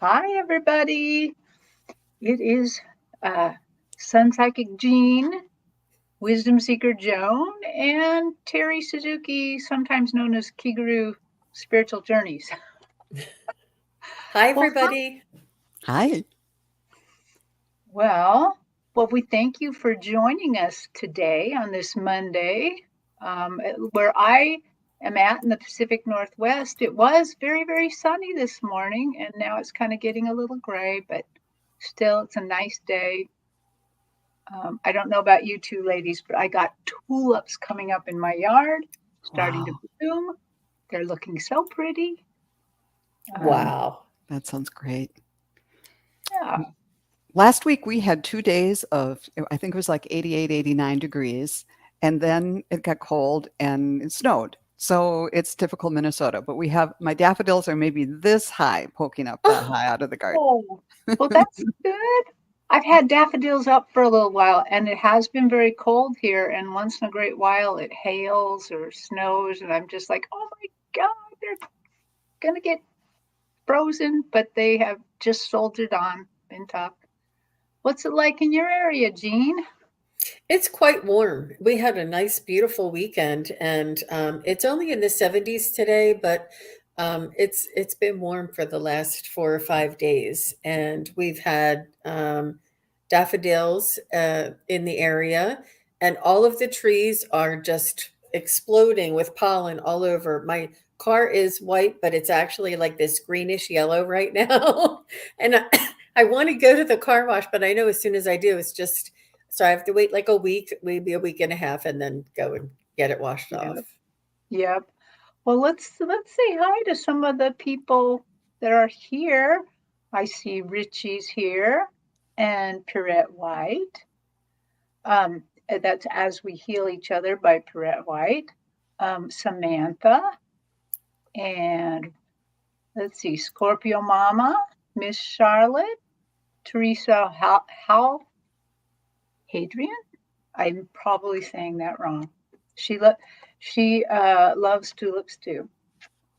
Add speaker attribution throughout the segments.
Speaker 1: Hi, everybody. It is SunPsychicjean, Wisdom Seeker Joan, and Terri Suzuki, sometimes known as Kigaru Spiritual Journeys.
Speaker 2: Hi,
Speaker 1: Well,
Speaker 2: everybody.
Speaker 3: Hi.
Speaker 1: well, well, we thank you for joining us today on this Monday, where I am at in the Pacific Northwest. It was very, very sunny this morning, and now it's kind of getting a little gray, but still, it's a nice day. I don't know about you two ladies, but I got tulips coming up in my yard, starting to
Speaker 3: Wow.
Speaker 1: bloom. They're looking so pretty. Um,
Speaker 2: Wow.
Speaker 3: That sounds great.
Speaker 1: yeah.
Speaker 3: Last week we had 2 days of, I think it was like 88, 89 degrees, and then it got cold and it snowed. So it's typical Minnesota, but we have my daffodils are maybe this high, poking up that high out of the garden.
Speaker 1: Oh, well, that's good. I've had daffodils up for a little while, and it has been very cold here. And once in a great while, it hails or snows, and I'm just like, oh my God, they're gonna get frozen, but they have just soldiered on. Been tough. What's it like in your area, Jean?
Speaker 2: It's quite warm. We had a nice, beautiful weekend, and it's only in the 70s today, but it's been warm for the last 4 or 5 days, and we've had daffodils in the area, and all of the trees are just exploding with pollen all over. My car is white, but it's actually like this greenish yellow right now, and I want to go to the car wash, but I know as soon as I do, it's just so I have to wait like a week, maybe a week and a half, and then go and get it washed off.
Speaker 1: Yep. Yep. Well, let's say hi to some of the people that are here. I see Richie's here and Pirette White. That's As We Heal Each Other by Pirette White. Samantha and let's see, Scorpio Mama, Miss Charlotte, Teresa Hadrian. I'm probably saying that wrong. She lo- she loves tulips too.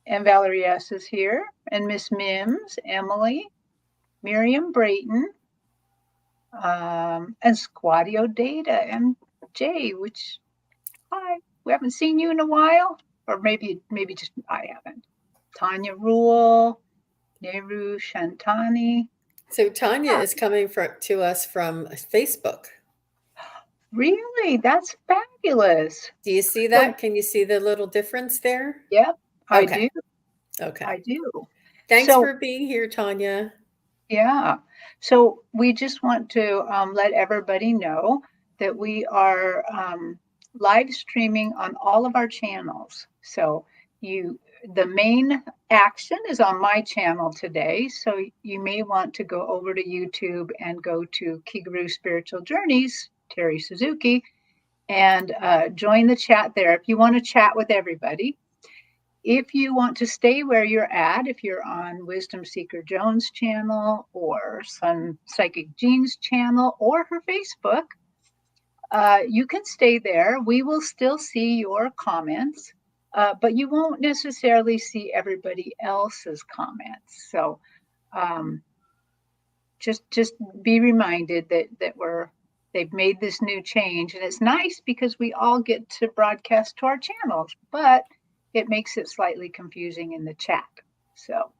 Speaker 1: And Valerie S. is here, and Miss Mims, Emily, Miriam Brayton, and Squadio Data and Jay, which hi, we haven't seen you in a while, or maybe just I haven't. Tanya Rule, Nehru Shantani.
Speaker 2: So Tanya
Speaker 1: Yeah,
Speaker 2: is coming to us from Facebook.
Speaker 1: really, that's fabulous.
Speaker 2: Do you see
Speaker 1: Well,
Speaker 2: that? Can you see the little difference there?
Speaker 1: yep, I
Speaker 2: Okay.
Speaker 1: do.
Speaker 2: Okay.
Speaker 1: I do.
Speaker 2: Thanks
Speaker 1: So
Speaker 2: for being here, Tanya.
Speaker 1: yeah. So we just want to let everybody know that we are live streaming on all of our channels. So you, the main action is on my channel today. So you may want to go over to YouTube and go to Kigaru Spiritual Journeys, Terri Suzuki, and join the chat there if you want to chat with everybody. If you want to stay where you're at, if you're on Wisdom Seeker Joan's channel or Sun Psychic Jean's channel or her Facebook, you can stay there. We will still see your comments, but you won't necessarily see everybody else's comments. So um, just be reminded that they've made this new change, and it's nice because we all get to broadcast to our channels, but it makes it slightly confusing in the chat. So,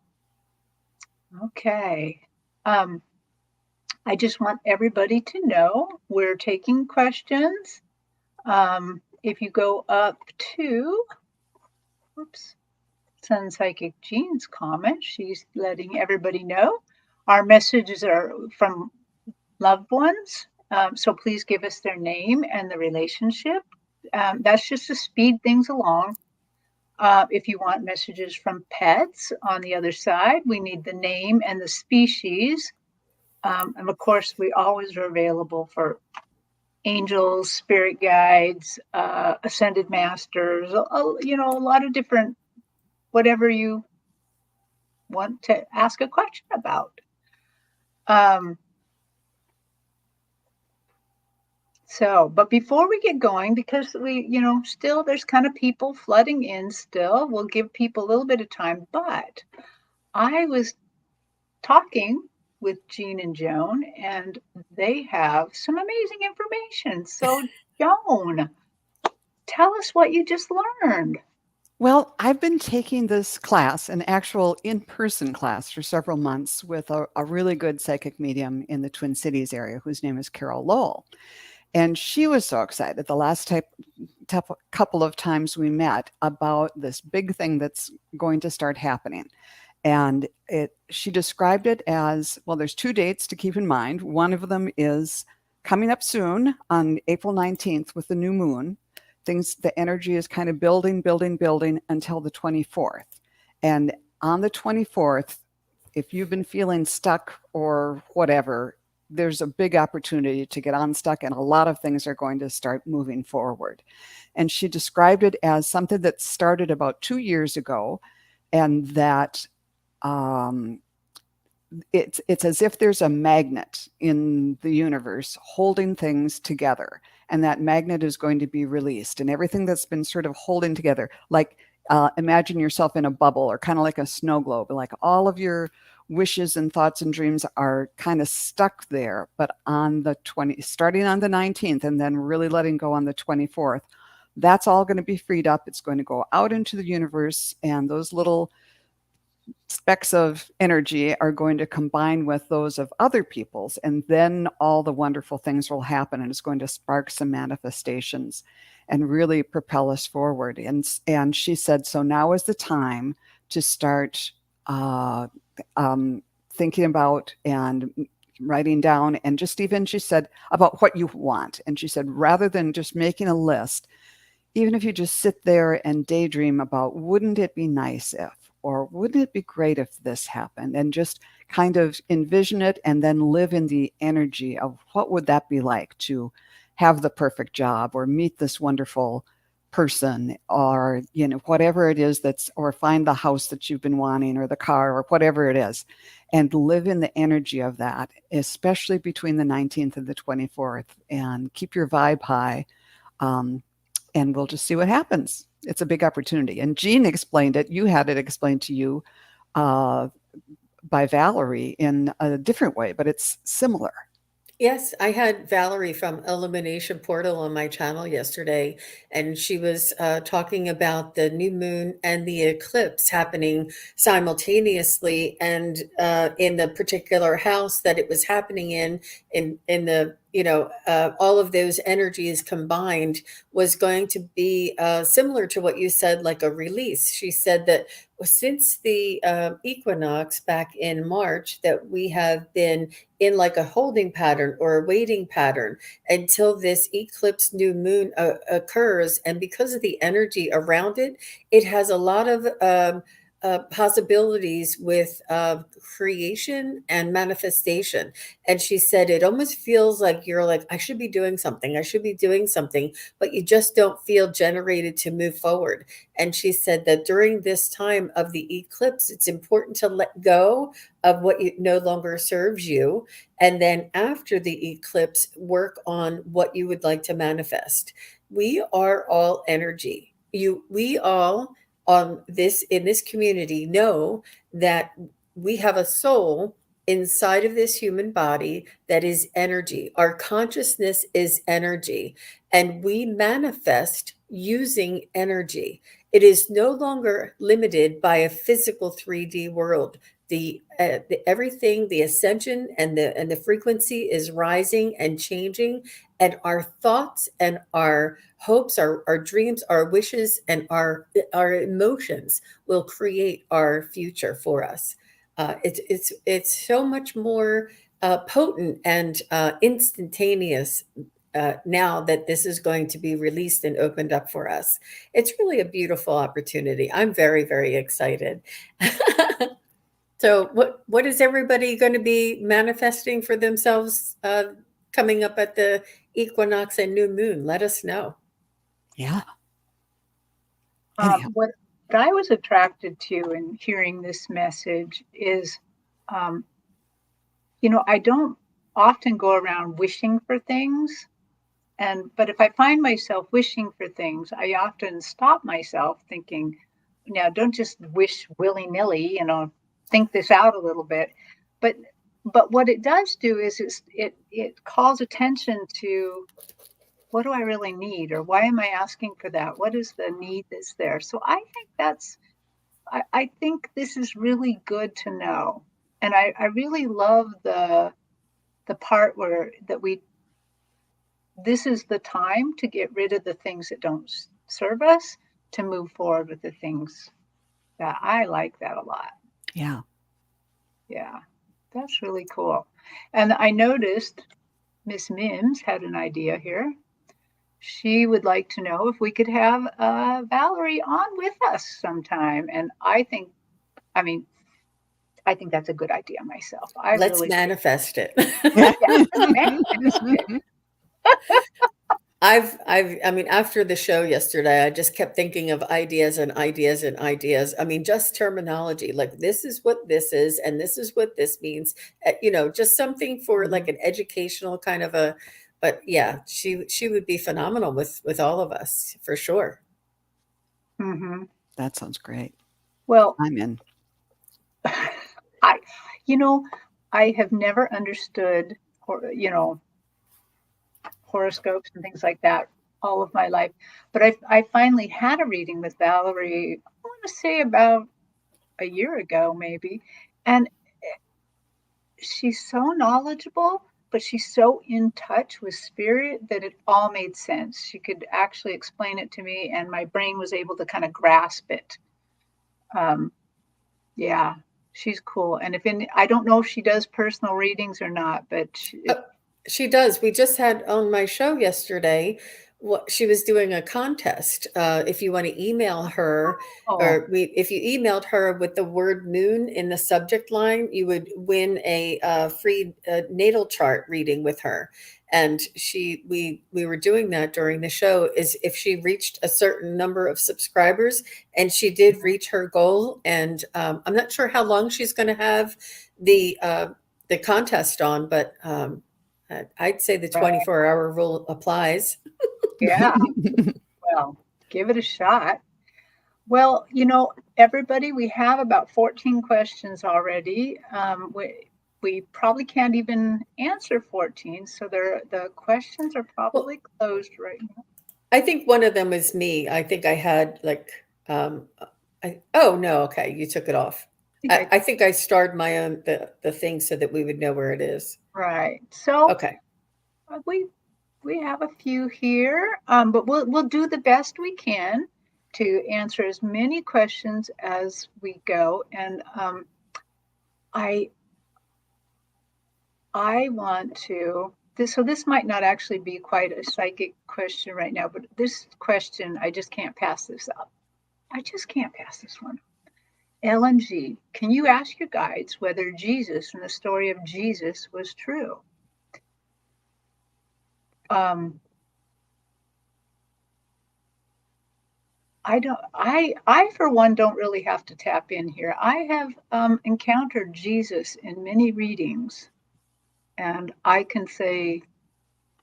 Speaker 1: okay. Um, I just want everybody to know we're taking questions. If you go up to, oops, Sun Psychic Jean's comment, she's letting everybody know our messages are from loved ones. So please give us their name and the relationship. That's just to speed things along. If you want messages from pets on the other side, we need the name and the species. And of course, we always are available for angels, spirit guides, ascended masters, a lot of different, whatever you want to ask a question about. Um, but before we get going, because still there's kind of people flooding in still, we'll give people a little bit of time. But I was talking with Jean and Joan, and they have some amazing information. So, Joan, tell us what you just learned.
Speaker 3: Well, I've been taking this class, an actual in-person class, for several months with a really good psychic medium in the Twin Cities area whose name is Carol Lowell. And she was so excited the last couple of times we met about this big thing that's going to start happening. And she described it as, well, there's 2 dates to keep in mind. One of them is coming up soon on April 19th with the new moon. The energy is kind of building until the 24th. And on the 24th, if you've been feeling stuck or whatever, there's a big opportunity to get unstuck, and a lot of things are going to start moving forward. And she described it as something that started about 2 years ago, and that it's as if there's a magnet in the universe holding things together, and that magnet is going to be released, and everything that's been sort of holding together, like imagine yourself in a bubble or kind of like a snow globe, like all of your wishes and thoughts and dreams are kind of stuck there. But starting on the 19th and then really letting go on the 24th, that's all going to be freed up. It's going to go out into the universe, and those little specks of energy are going to combine with those of other people's, and then all the wonderful things will happen, and it's going to spark some manifestations and really propel us forward. And she said, so now is the time to start thinking about and writing down, and just even, she said, about what you want. And she said, rather than just making a list, even if you just sit there and daydream about, wouldn't it be nice if, or wouldn't it be great if this happened, and just kind of envision it and then live in the energy of what would that be like to have the perfect job or meet this wonderful person, or whatever it is, or find the house that you've been wanting, or the car, or whatever it is, and live in the energy of that, especially between the 19th and the 24th, and keep your vibe high. And we'll just see what happens. It's a big opportunity. And Jean explained it. You had it explained to you by Valerie in a different way, but it's similar.
Speaker 2: Yes, I had Valerie from Elimination Portal on my channel yesterday, and she was talking about the new moon and the eclipse happening simultaneously, and in the particular house that it was happening in the all of those energies combined was going to be similar to what you said, like a release. She said that since the equinox back in March, that we have been in like a holding pattern or a waiting pattern until this eclipse new moon occurs. And because of the energy around it, it has a lot of possibilities with creation and manifestation. And she said, it almost feels like you're like, I should be doing something. I should be doing something, but you just don't feel generated to move forward. And she said that during this time of the eclipse, it's important to let go of what no longer serves you. And then after the eclipse, work on what you would like to manifest. We are all energy. We all in this community know that we have a soul inside of this human body that is energy. Our consciousness is energy, and we manifest using energy. It is no longer limited by a physical 3D world. The everything, the ascension and the frequency is rising and changing, and our thoughts and our hopes, our dreams, our wishes, and our emotions will create our future for us. It's so much more potent and instantaneous now that this is going to be released and opened up for us. It's really a beautiful opportunity. I'm very, very excited. So what is everybody going to be manifesting for themselves coming up at the equinox and new moon? Let us know.
Speaker 3: Yeah.
Speaker 1: What I was attracted to in hearing this message is, I don't often go around wishing for things. But if I find myself wishing for things, I often stop myself thinking, now don't just wish willy-nilly, think this out a little bit. but what it does do is it calls attention to, what do I really need, or why am I asking for that? What is the need that's there? So I think I think this is really good to know. And I really love the part where this is the time to get rid of the things that don't serve us, to move forward with the things that I like that a lot.
Speaker 3: Yeah.
Speaker 1: Yeah, that's really cool. And I noticed Miss Mims had an idea here. She would like to know if we could have Valerie on with us sometime. And I mean, I think that's a good idea myself. I
Speaker 2: Let's
Speaker 1: really,
Speaker 2: manifest it.
Speaker 1: yeah, manifest it.
Speaker 2: I mean, after the show yesterday, I just kept thinking of ideas and ideas and ideas. I mean, just terminology, like this is what this is, and this is what this means. Just something for like an educational kind of a. But yeah, she would be phenomenal with all of us for sure.
Speaker 1: Mm-hmm.
Speaker 3: That sounds great.
Speaker 1: Well,
Speaker 3: I'm in.
Speaker 1: I, I have never understood, horoscopes and things like that all of my life. But I finally had a reading with Valerie, I want to say about a year ago, maybe. And she's so knowledgeable, but she's so in touch with spirit that it all made sense. She could actually explain it to me, and my brain was able to kind of grasp it. Yeah, she's cool. And I don't know if she does personal readings or not, but
Speaker 2: She does. We just had on my show yesterday. What she was doing a contest. If you want to email her,
Speaker 1: oh,
Speaker 2: if you emailed her with the word moon in the subject line, you would win a free natal chart reading with her. And we were doing that during the show. Is if she reached a certain number of subscribers, and she did reach her goal. And I'm not sure how long she's going to have the contest on, but. I'd say the
Speaker 1: right.
Speaker 2: 24-hour rule applies.
Speaker 1: Yeah. Well, give it a shot. Well, everybody, we have about 14 questions already. We probably can't even answer 14, so the questions are probably closed right now.
Speaker 2: I think one of them was me. I think I had like, oh no, okay, you took it off. I think I starred my own the thing so that we would know where it is.
Speaker 1: Right. So
Speaker 2: Okay.
Speaker 1: we have a few here, but we'll do the best we can to answer as many questions as we go. And I want to so this might not actually be quite a psychic question right now, but this question, I just can't pass this up. I just can't pass this one. LMG, can you ask your guides whether Jesus and the story of Jesus was true? I for one don't really have to tap in here. I have encountered Jesus in many readings, and I can say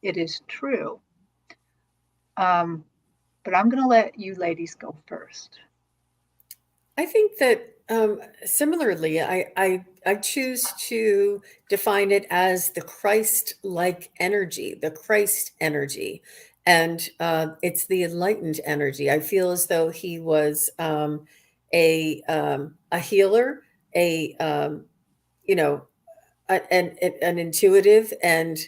Speaker 1: it is true. But I'm going to let you ladies go first.
Speaker 2: I think that similarly, I choose to define it as the Christ-like energy, the Christ energy, and it's the enlightened energy. I feel as though he was a healer, a you know, an intuitive, and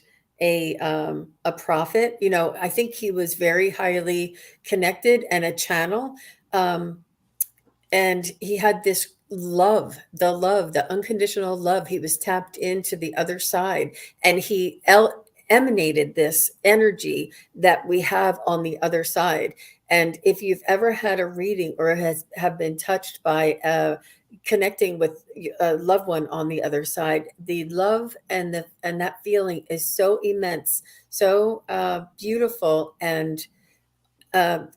Speaker 2: a prophet. I think he was very highly connected and a channel. And he had this love, the unconditional love. He was tapped into the other side, and he emanated this energy that we have on the other side. And if you've ever had a reading or have been touched by connecting with a loved one on the other side, the love and that feeling is so immense, so beautiful, and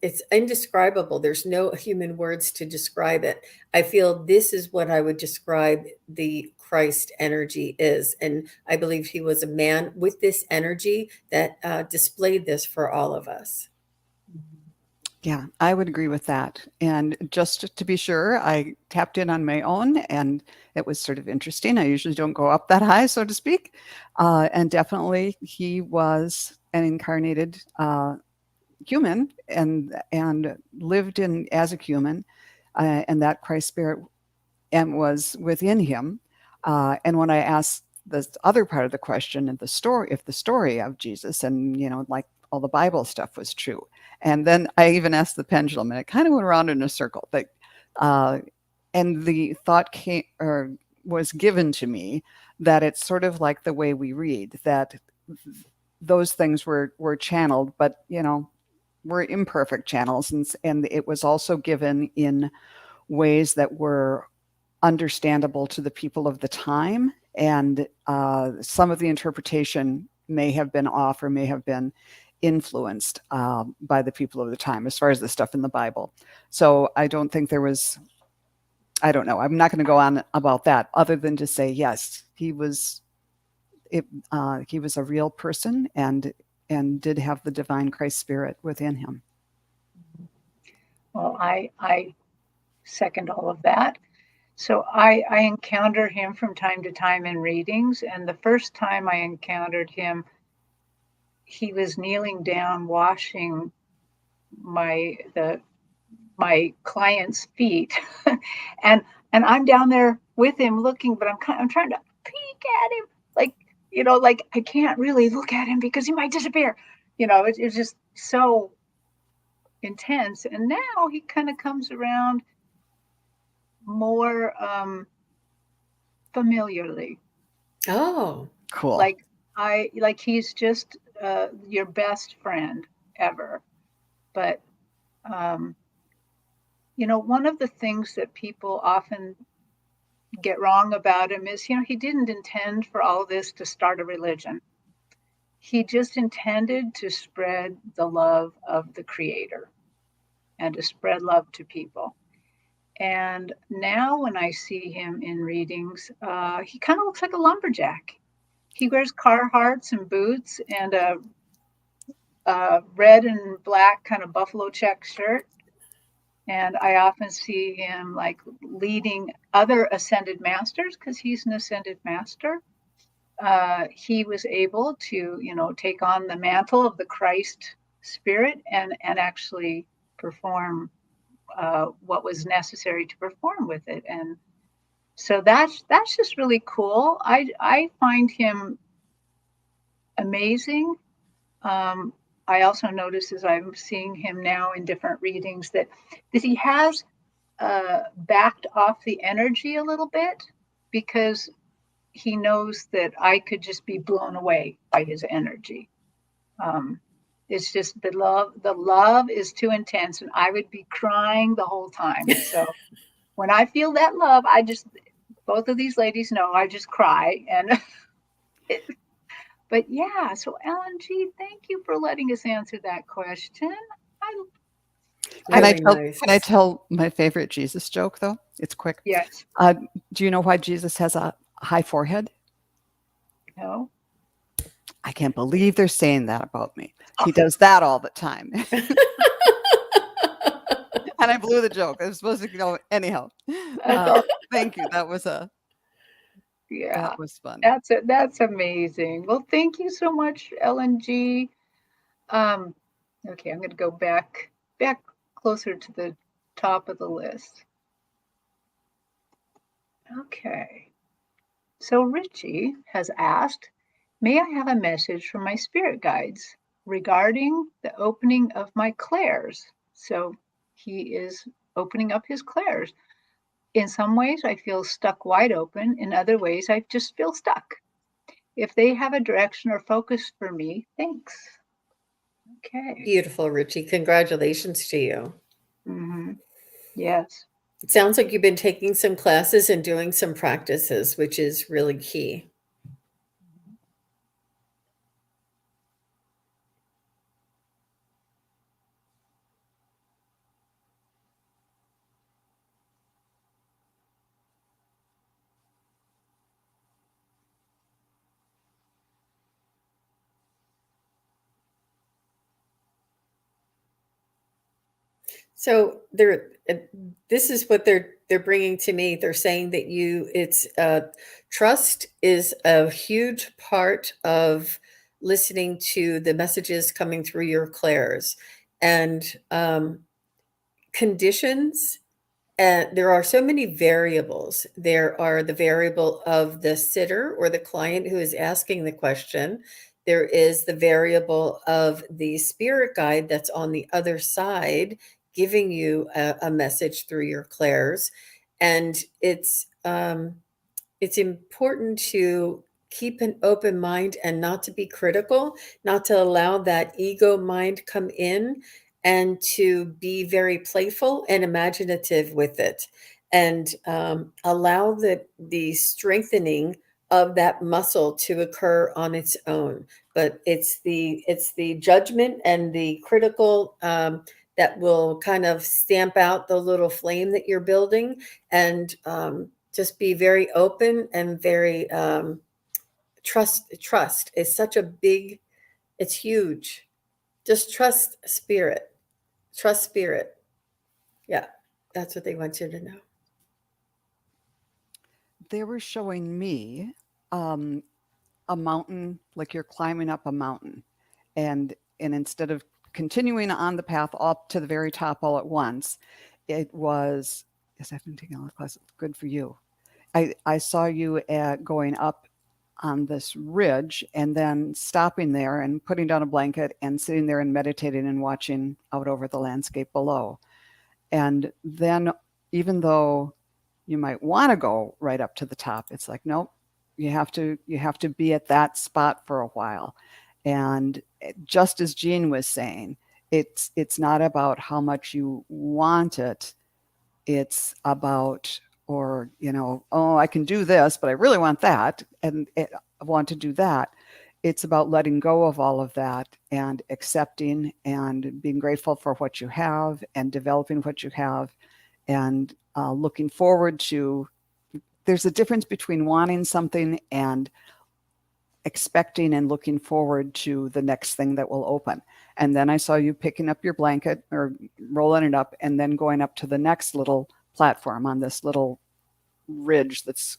Speaker 2: it's indescribable. There's no human words to describe it. I feel this is what I would describe the Christ energy is. And I believe he was a man with this energy that displayed this for all of us.
Speaker 3: Yeah, I would agree with that. And just to be sure, I tapped in on my own and it was sort of interesting. I usually don't go up that high, so to speak. And definitely he was an incarnated human and lived in as a human, and that Christ spirit and was within him. And when I asked the other part of the question of the story, if the story of Jesus and, like all the Bible stuff was true. And then I even asked the pendulum and it kind of went around in a circle. But, and the thought came or was given to me that it's sort of like the way we read, that those things were channeled, but, were imperfect channels. And it was also given in ways that were understandable to the people of the time. And some of the interpretation may have been off or may have been influenced by the people of the time as far as the stuff in the Bible. So I don't think there was, I don't know. I'm not going to go on about that other than to say, yes, he was a real person and did have the divine Christ spirit within him.
Speaker 1: Well, I second all of that. So I encounter him from time to time in readings, and the first time I encountered him, he was kneeling down washing my client's feet, and I'm down there with him looking, but I'm trying to peek at him, like like I can't really look at him because he might disappear. It's just so intense. And now he kind of comes around more familiarly.
Speaker 2: Oh,
Speaker 3: Cool.
Speaker 1: Like he's just your best friend ever. But one of the things that people often get wrong about him is, he didn't intend for all of this to start a religion. He just intended to spread the love of the Creator and to spread love to people. And now when I see him in readings, he kind of looks like a lumberjack. He wears Carhartts and boots and a red and black kind of buffalo check shirt. And I often see him like leading other ascended masters because he's an ascended master. He was able to, take on the mantle of the Christ spirit and actually perform what was necessary to perform with it. And so that's just really cool. I find him amazing. I also notice as I'm seeing him now in different readings that he has backed off the energy a little bit because he knows that I could just be blown away by his energy. It's just the love is too intense and I would be crying the whole time. So when I feel that love, both of these ladies know I just cry. And but yeah, so Ellen G, thank you for letting us answer that question.
Speaker 2: really nice.
Speaker 3: Can I tell my favorite Jesus joke though? It's quick.
Speaker 1: Yes.
Speaker 3: Do you know why Jesus has a high forehead?
Speaker 1: No.
Speaker 3: I can't believe they're saying that about me. He does that all the time. And I blew the joke. I was supposed to go anyhow. Thank you. That was fun.
Speaker 1: That's amazing. Well, thank you so much, Ellen G. Okay, I'm going to go back closer to the top of the list. Okay. So Richie has asked, may I have a message from my spirit guides regarding the opening of my clairs? So he is opening up his clairs. In some ways, I feel stuck wide open. In other ways, I just feel stuck. If they have a direction or focus for me, thanks. Okay.
Speaker 2: Beautiful, Richie. Congratulations to you.
Speaker 1: Mm-hmm. Yes.
Speaker 2: It sounds like you've been taking some classes and doing some practices, which is really key. So this is what they're bringing to me. They're saying that it's trust is a huge part of listening to the messages coming through your clairs, and conditions. And there are so many variables. There are the variable of the sitter or the client who is asking the question. There is the variable of the spirit guide that's on the other side giving you a message through your clairs. And it's important to keep an open mind and not to be critical, not to allow that ego mind come in, and to be very playful and imaginative with it, and allow the strengthening of that muscle to occur on its own. But it's the judgment and the critical that will kind of stamp out the little flame that you're building, and just be very open and very trust is such a big, it's huge. Just trust spirit. Yeah, that's what they want you to know.
Speaker 3: They were showing me um, a mountain, like you're climbing up a mountain, and instead of continuing on the path up to the very top all at once, it was. Yes, I've been taking all the classes. Good for you. I saw you going up on this ridge and then stopping there and putting down a blanket and sitting there and meditating and watching out over the landscape below. And then, even though you might want to go right up to the top, it's like, nope, you have to be at that spot for a while. And just as Jean was saying, it's not about how much you want it. It's about, or, oh, I can do this, but I really want that. And I want to do that. It's about letting go of all of that and accepting and being grateful for what you have and developing what you have, and looking forward to. There's a difference between wanting something and expecting and looking forward to the next thing that will open. And then I saw you picking up your blanket or rolling it up and then going up to the next little platform on this little ridge that's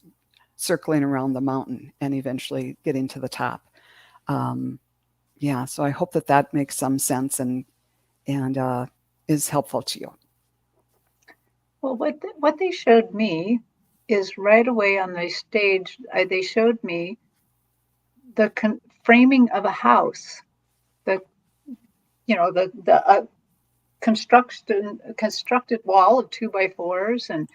Speaker 3: circling around the mountain and eventually getting to the top. Yeah, so I hope that makes some sense and is helpful to you.
Speaker 1: Well, what they showed me is right away on the stage. They showed me the framing of a house, the the constructed wall of 2x4s,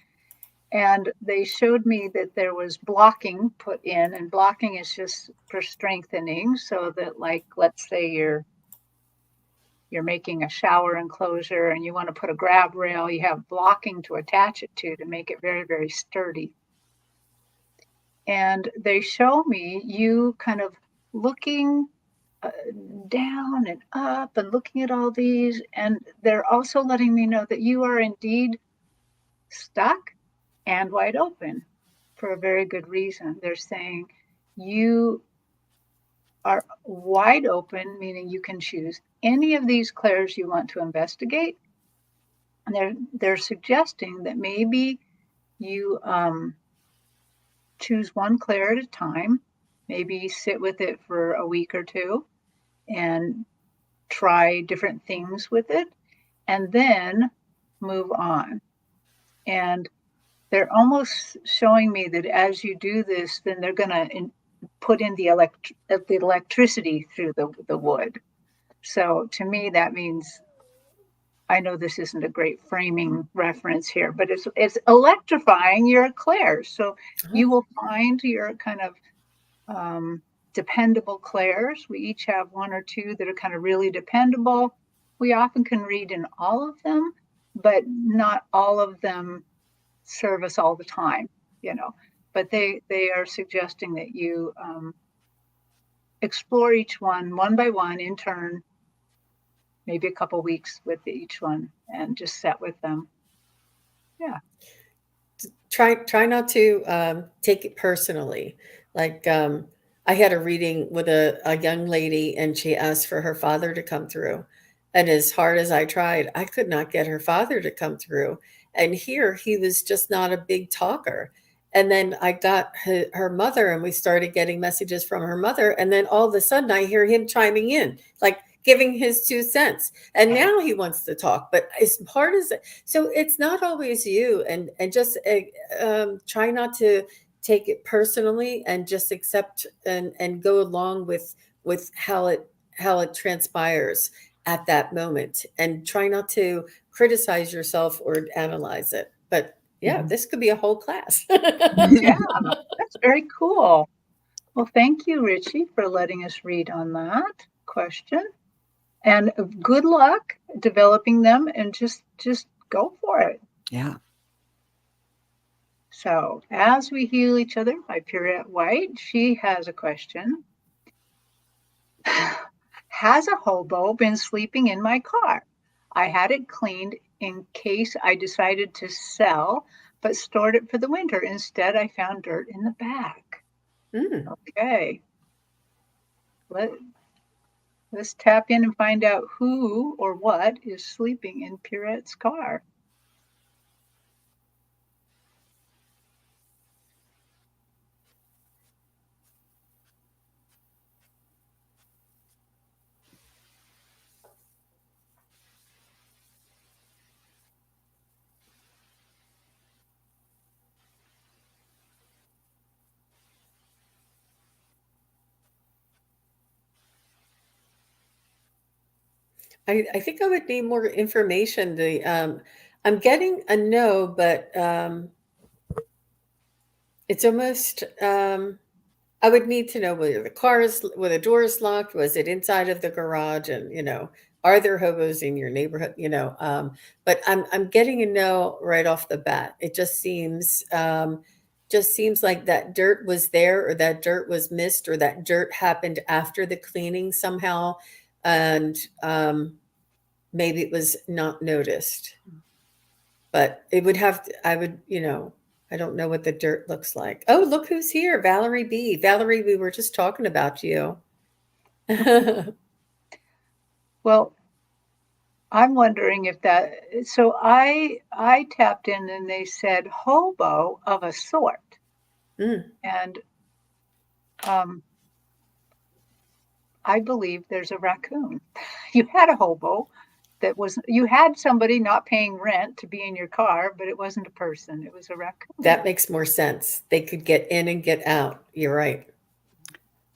Speaker 1: and they showed me that there was blocking put in, and blocking is just for strengthening, so that, like, let's say you're making a shower enclosure and you want to put a grab rail, you have blocking to attach it to make it very, very sturdy. And they show me you kind of looking down and up and looking at all these, and they're also letting me know that you are indeed stuck and wide open for a very good reason. They're saying you are wide open, meaning you can choose any of these clairs you want to investigate. And they're suggesting that maybe you choose one clair at a time, maybe sit with it for a week or two and try different things with it, and then move on. And they're almost showing me that as you do this, then they're going to put in the electricity through the wood. So to me, that means, I know this isn't a great framing reference here, but it's electrifying your clairs. So you will find your kind of dependable clairs. We each have one or two that are kind of really dependable. We often can read in all of them, but not all of them serve us all the time, But they are suggesting that you explore each one by one in turn, maybe a couple weeks with each one, and just set with them. Yeah.
Speaker 2: Try not to take it personally. Like I had a reading with a young lady, and she asked for her father to come through, And as hard as I tried, I could not get her father to come through. And here he was just not a big talker. And then I got her mother, and we started getting messages from her mother. And then all of a sudden, I hear him chiming in, like giving his 2 cents. And now he wants to talk. But as hard as so, it's not always you. And just try not to take it personally, and just accept and go along with how it transpires at that moment, and try not to criticize yourself or analyze it. But yeah,
Speaker 3: Mhm.
Speaker 2: this could be a whole class.
Speaker 1: Yeah, that's very cool. Well, thank you, Richie, for letting us read on that question. And good luck developing them, and just go for it.
Speaker 3: Yeah.
Speaker 1: So, as we heal each other by Pierrette White, she has a question. Has a hobo been sleeping in my car? I had it cleaned in case I decided to sell, but stored it for the winter. Instead, I found dirt in the back.
Speaker 2: Mm.
Speaker 1: Okay. Let's tap in and find out who or what is sleeping in Pierrette's car.
Speaker 2: I think I would need more information. I'm getting a no, but it's almost I would need to know whether the door is locked, was it inside of the garage, and are there hobos in your neighborhood? But I'm getting a no right off the bat. It just seems like that dirt was there, or that dirt was missed, or that dirt happened after the cleaning somehow, and maybe it was not noticed. But it would have to, I don't know what the dirt looks like. Oh, look who's here, Valerie B. Valerie, we were just talking about you.
Speaker 1: Well, I'm wondering if that, so I tapped in and they said hobo of a sort.
Speaker 2: Mm,
Speaker 1: And I believe there's a raccoon. You had a hobo you had somebody not paying rent to be in your car, but it wasn't a person, it was a raccoon.
Speaker 2: that makes more sense. They could get in and get out. You're right.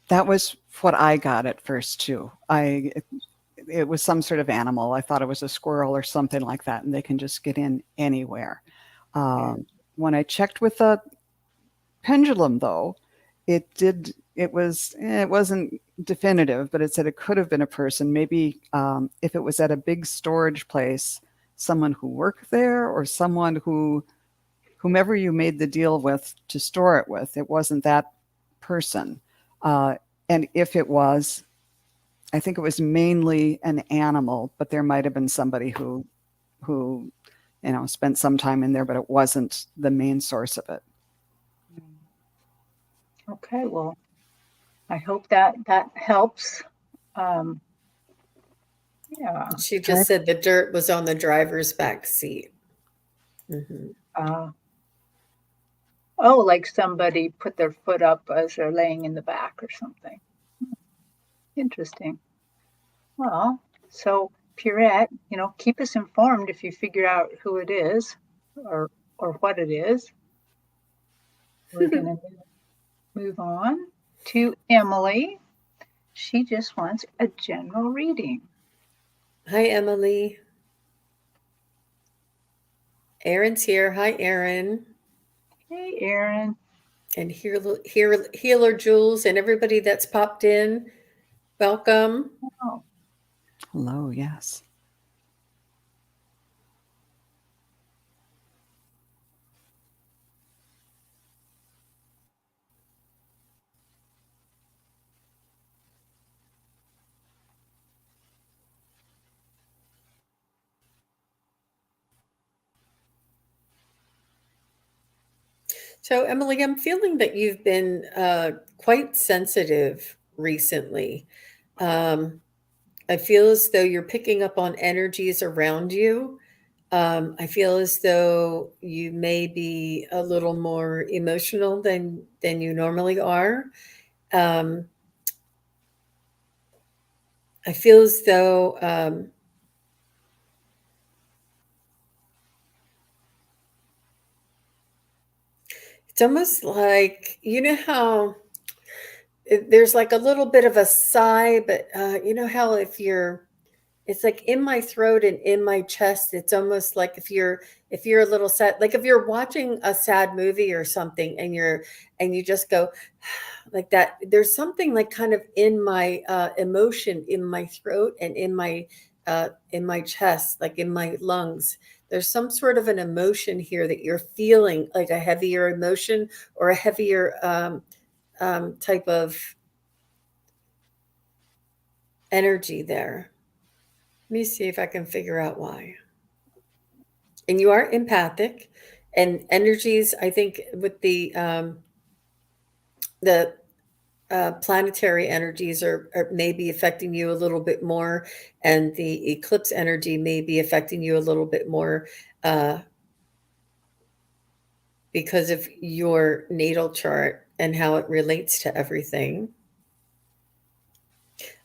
Speaker 3: That was what I got at first too. It was some sort of animal. I thought it was a squirrel or something like that, and they can just get in anywhere.
Speaker 1: Yeah.
Speaker 3: When I checked with the pendulum, though, it wasn't definitive, but it said it could have been a person. Maybe if it was at a big storage place, someone who worked there, or someone whomever you made the deal with to store it with, it wasn't that person. And if it was, I think it was mainly an animal, but there might have been somebody who spent some time in there, but it wasn't the main source of it.
Speaker 1: Okay, well, I hope that helps. Um, yeah.
Speaker 2: She just said the dirt was on the driver's back seat. Mhm.
Speaker 1: Oh, like somebody put their foot up as they're laying in the back or something. Interesting. Well, so Pierrette, keep us informed if you figure out who it is or what it is. We're going to move on to Emily. She just wants a general reading.
Speaker 2: Hi, Emily. Aaron's here. Hi, Aaron.
Speaker 1: Hey, Aaron.
Speaker 2: And Healer Jules, and everybody that's popped in. Welcome.
Speaker 1: Oh,
Speaker 3: Hello, yes.
Speaker 2: So, Emily, I'm feeling that you've been quite sensitive recently. Um, I feel as though you're picking up on energies around you. I feel as though you may be a little more emotional than you normally are. Um, I feel as though it's almost like, you know how there's like a little bit of a sigh, but you know how if you're, it's like in my throat and in my chest. It's almost like if you're a little sad, like if you're watching a sad movie or something, and you just go like that. There's something like kind of in my emotion in my throat and in my chest, like in my lungs. There's some sort of an emotion here that you're feeling, like a heavier emotion or a heavier type of energy there. Let me see if I can figure out why. And you are empathic, and energies, I think, with the planetary energies are maybe affecting you a little bit more, and the eclipse energy may be affecting you a little bit more uh, because of your natal chart and how it relates to everything.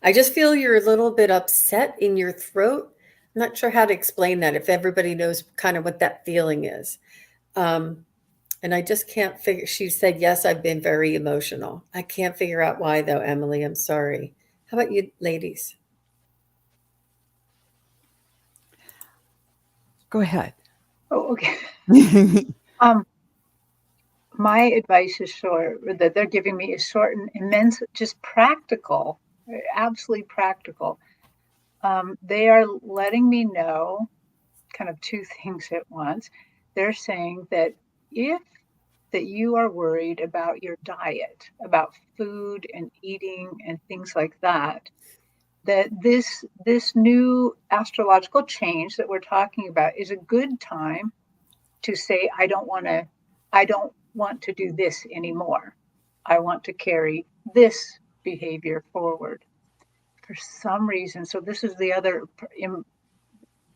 Speaker 2: I just feel you're a little bit upset in your throat. I'm not sure how to explain that, if everybody knows kind of what that feeling is. Um, and I just can't figure. She said, yes, I've been very emotional. I can't figure out why, though, Emily. I'm sorry. How about you, ladies?
Speaker 3: Go ahead.
Speaker 1: Oh, okay. Um, my advice is short, that they're giving me is short and immense, just practical, absolutely practical. They are letting me know kind of two things at once. They're saying that if that you are worried about your diet, about food and eating and things like that, that this new astrological change that we're talking about is a good time to say, I don't want to do this anymore. I want to carry this behavior forward for some reason. So this is the other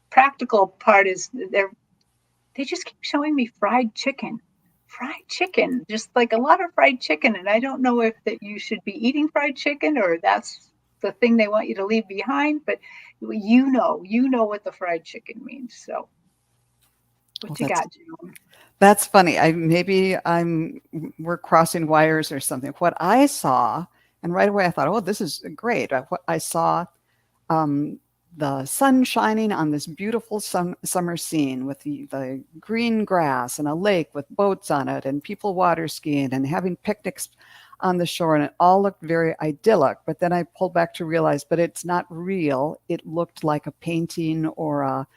Speaker 1: practical part, is they just keep showing me fried chicken, just like a lot of fried chicken. And I don't know if that you should be eating fried chicken or that's the thing they want you to leave behind, but you know what the fried chicken means. So
Speaker 3: Well,
Speaker 1: what you got, Joan?
Speaker 3: that's funny. We're crossing wires or something. What I saw, and right away I thought, oh, this is great. What I saw, um, the sun shining on this beautiful summer scene with the green grass and a lake with boats on it and people water skiing and having picnics on the shore, and it all looked very idyllic. But then I pulled back to realize, but it's not real. It looked like a painting or a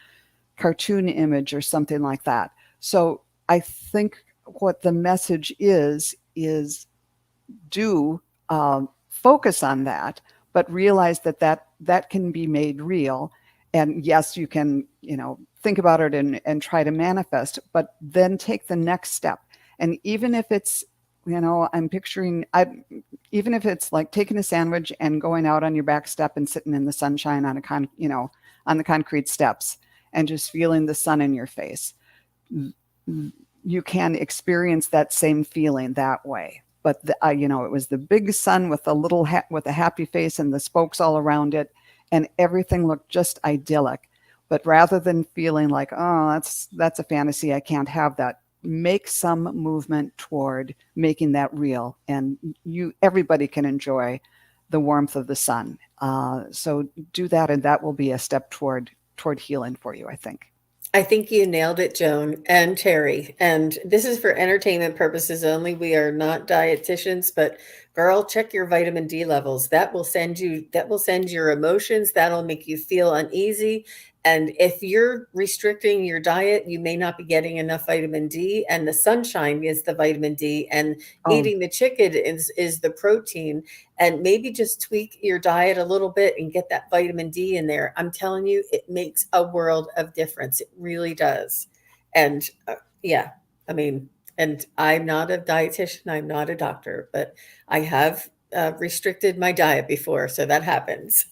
Speaker 3: cartoon image or something like that. So I think what the message is do focus on that, but realize that can be made real. And yes, you can, think about it and try to manifest, but then take the next step. And even if it's, I'm picturing, even if it's like taking a sandwich and going out on your back step and sitting in the sunshine on on the concrete steps and just feeling the sun in your face, you can experience that same feeling that way. But it was the big sun with a little with a happy face and the spokes all around it, and everything looked just idyllic. But rather than feeling like, oh, that's a fantasy, I can't have that, make some movement toward making that real, and everybody can enjoy the warmth of the sun. So do that, and that will be a step toward healing for you, I think.
Speaker 2: I think you nailed it, Joan and Terry. And this is for entertainment purposes only. We are not dietitians, but girl, check your vitamin D levels. That will send your emotions. That'll make you feel uneasy. And if you're restricting your diet, you may not be getting enough vitamin D. And the sunshine is the vitamin D. And
Speaker 3: Oh,
Speaker 2: eating the chicken is the protein. And maybe just tweak your diet a little bit and get that vitamin D in there. I'm telling you, it makes a world of difference. It really does. And yeah, I mean, and I'm not a dietitian, I'm not a doctor, but I have restricted my diet before, so that happens.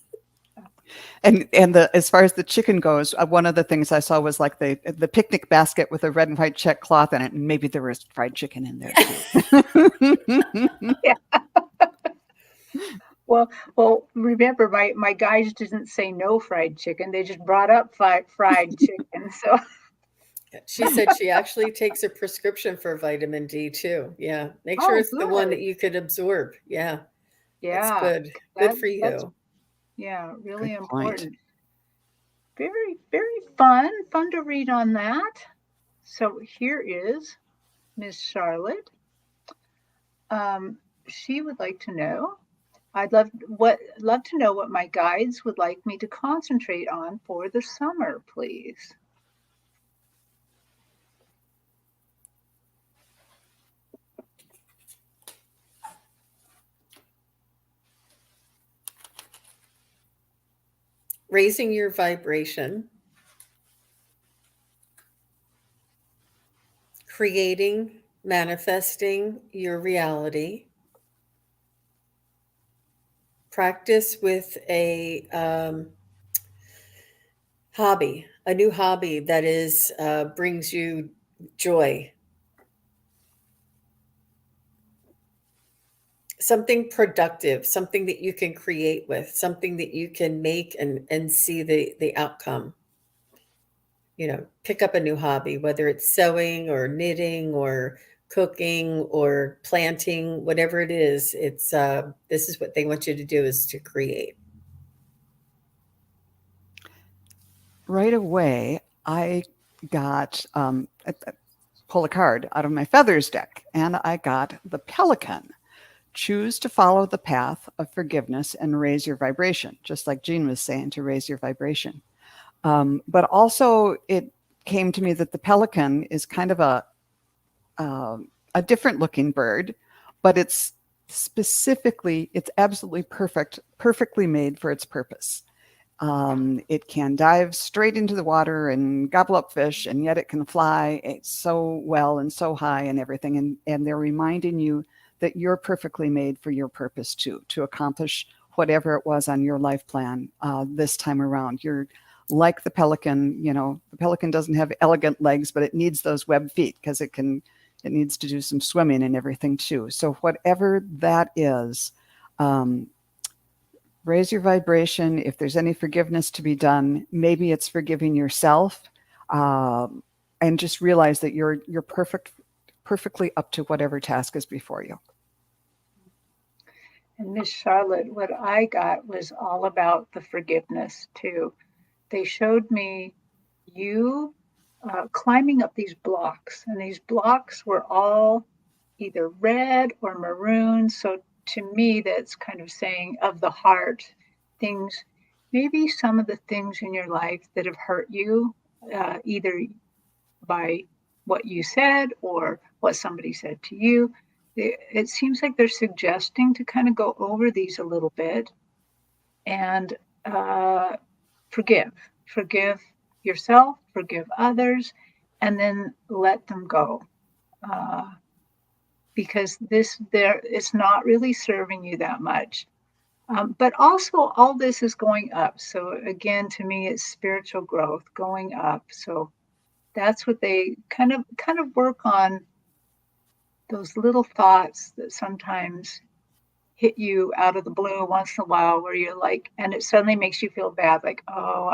Speaker 3: And as far as the chicken goes, one of the things I saw was like the picnic basket with a red and white check cloth in it, and maybe there was fried chicken in there too.
Speaker 1: Yeah. Well, remember my guys didn't say no fried chicken. They just brought up fried chicken. So
Speaker 2: She said she actually takes a prescription for vitamin D too. Yeah. Make sure
Speaker 1: oh,
Speaker 2: it's the one
Speaker 1: good.
Speaker 2: that you could absorb. Yeah. That's
Speaker 1: Yeah.
Speaker 2: good. Good
Speaker 1: That
Speaker 2: for
Speaker 1: that's
Speaker 2: you.
Speaker 1: yeah, really
Speaker 3: Good point.
Speaker 1: important. Very, very fun. Fun to read on that. So here is Miss Charlotte. She would like to know. Love to know what my guides would like me to concentrate on for the summer, please.
Speaker 2: Raising your vibration, creating, manifesting your reality, practice with a hobby, a new hobby that is brings you joy, something productive, something that you can create with, something that you can make and see the outcome. Pick up a new hobby, whether it's sewing or knitting or cooking or planting, whatever it is. It's this is what they want you to do, is to create.
Speaker 3: Right away, I got pull a card out of my feathers deck, and I got the Pelican. Choose to follow the path of forgiveness and raise your vibration, just like Jean was saying, to raise your vibration. But also, it came to me that the pelican is kind of a different looking bird, but it's absolutely perfectly made for its purpose. It can dive straight into the water and gobble up fish, and yet it can fly so well and so high and everything. And they're reminding you that you're perfectly made for your purpose too, to accomplish whatever it was on your life plan this time around. You're like the pelican. The pelican doesn't have elegant legs, but it needs those web feet because it needs to do some swimming and everything too. So whatever that is, raise your vibration. If there's any forgiveness to be done, maybe it's forgiving yourself, and just realize that you're perfectly up to whatever task is before you.
Speaker 1: And Miss Charlotte, what I got was all about the forgiveness too. They showed me you climbing up these blocks, and these blocks were all either red or maroon. So to me, that's kind of saying of the heart things, maybe some of the things in your life that have hurt you, either by what you said or what somebody said to you. It seems like they're suggesting to kind of go over these a little bit and forgive. Forgive yourself, forgive others, and then let them go. Because it's not really serving you that much. But also, all this is going up. So again, to me, it's spiritual growth going up. So that's what they kind of work on, those little thoughts that sometimes hit you out of the blue once in a while, where you're like, and it suddenly makes you feel bad, like, oh,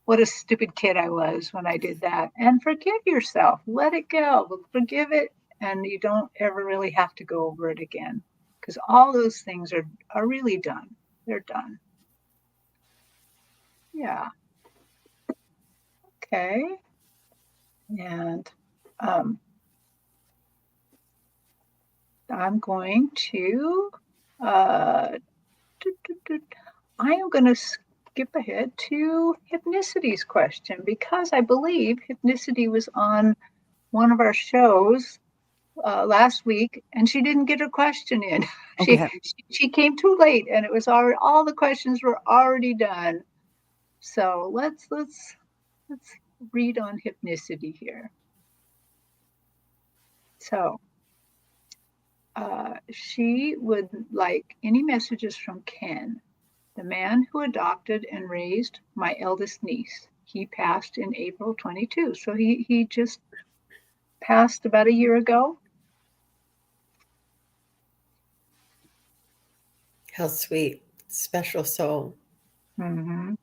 Speaker 1: what a stupid kid I was when I did that. And forgive yourself, let it go, forgive it, and you don't ever really have to go over it again, because all those things are really done. They're done. Yeah. Okay. And I'm going to uh, I am going to skip ahead to Hypnicity's question, because I believe Hypnicity was on one of our shows last week, and she didn't get her question in. She,
Speaker 3: Okay.
Speaker 1: she came too late, and it was already, all the questions were already done. So let's read on Hypnicity here. So she would like any messages from Ken the man who adopted and raised my eldest niece. He passed in April 22. So he just passed about a year ago.
Speaker 2: How sweet. Special soul.
Speaker 1: Mm-hmm.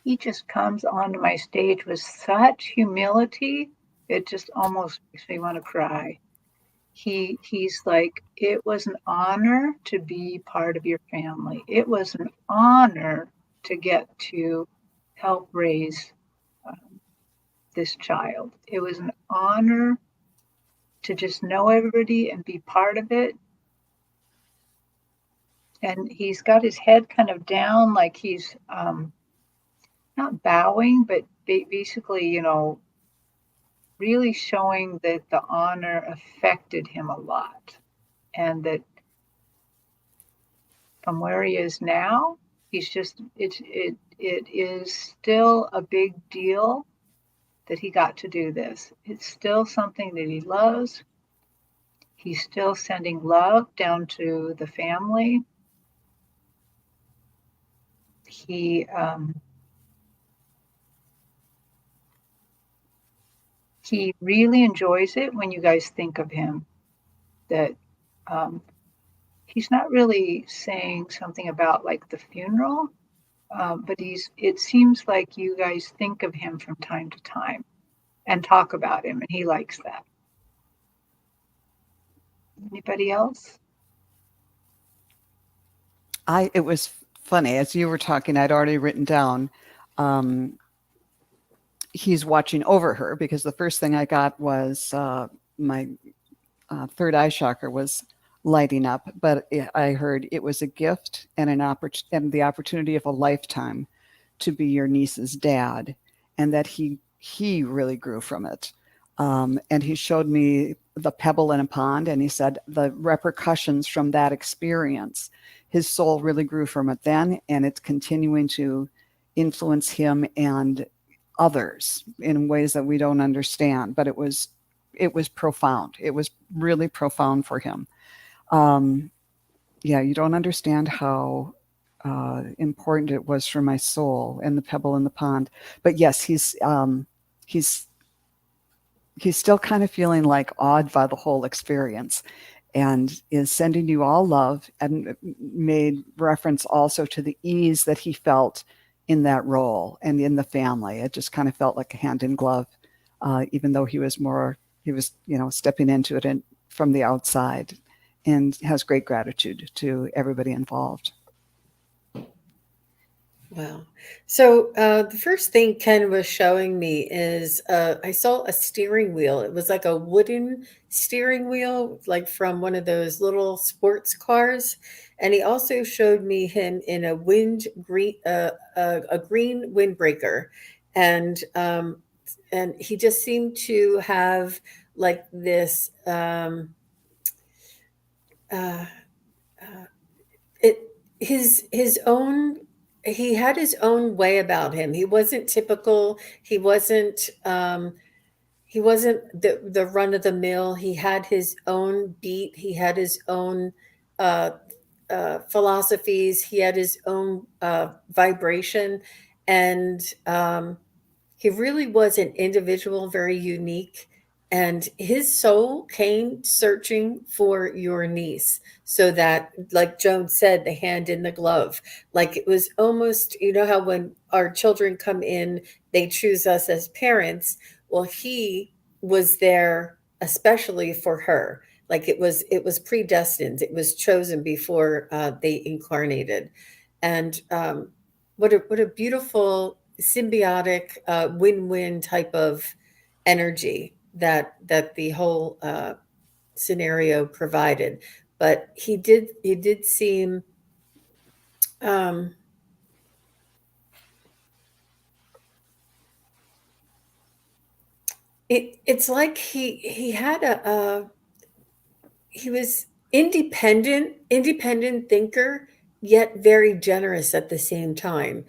Speaker 1: He just comes onto my stage with such humility, it just almost makes me want to cry. He's like, it was an honor to be part of your family. It was an honor to get to help raise this child. It was an honor to just know everybody and be part of it. And he's got his head kind of down, like he's not bowing, but basically, really showing that the honor affected him a lot. And that from where he is now, he's just, it is still a big deal that he got to do this. It's still something that he loves. He's still sending love down to the family. He really enjoys it when you guys think of him. That he's not really saying something about like the funeral, but it seems like you guys think of him from time to time and talk about him, and he likes that. Anybody else?
Speaker 3: It was funny as you were talking. I'd already written down. He's watching over her, because the first thing I got was my third eye chakra was lighting up, but I heard it was a gift and and the opportunity of a lifetime to be your niece's dad, and that he really grew from it. And he showed me the pebble in a pond, and he said the repercussions from that experience, his soul really grew from it then, and it's continuing to influence him and others in ways that we don't understand. But it was profound. It was really profound for him. Yeah, you don't understand how important it was for my soul and the pebble in the pond. But yes, he's still kind of feeling like awed by the whole experience, and is sending you all love, and made reference also to the ease that he felt in that role and in the family. It just kind of felt like a hand in glove, even though he was stepping into it from the outside, and has great gratitude to everybody involved.
Speaker 2: Wow. So the first thing Ken was showing me is I saw a steering wheel. It was like a wooden steering wheel, like from one of those little sports cars. And he also showed me him in a green windbreaker, and he just seemed to have like this. Uh, it his own He had his own way about him. He wasn't typical. He wasn't the run of the mill. He had his own beat. He had his own uh, philosophies. He had his own vibration, and he really was an individual, very unique. And his soul came searching for your niece, so that, like Joan said, the hand in the glove. Like, it was almost, you know how when our children come in, they choose us as parents. Well, he was there especially for her. Like, it was predestined. It was chosen before they incarnated. And what a beautiful symbiotic win-win type of energy that the whole scenario provided. But he did seem um It's like he had he was independent thinker, yet very generous at the same time.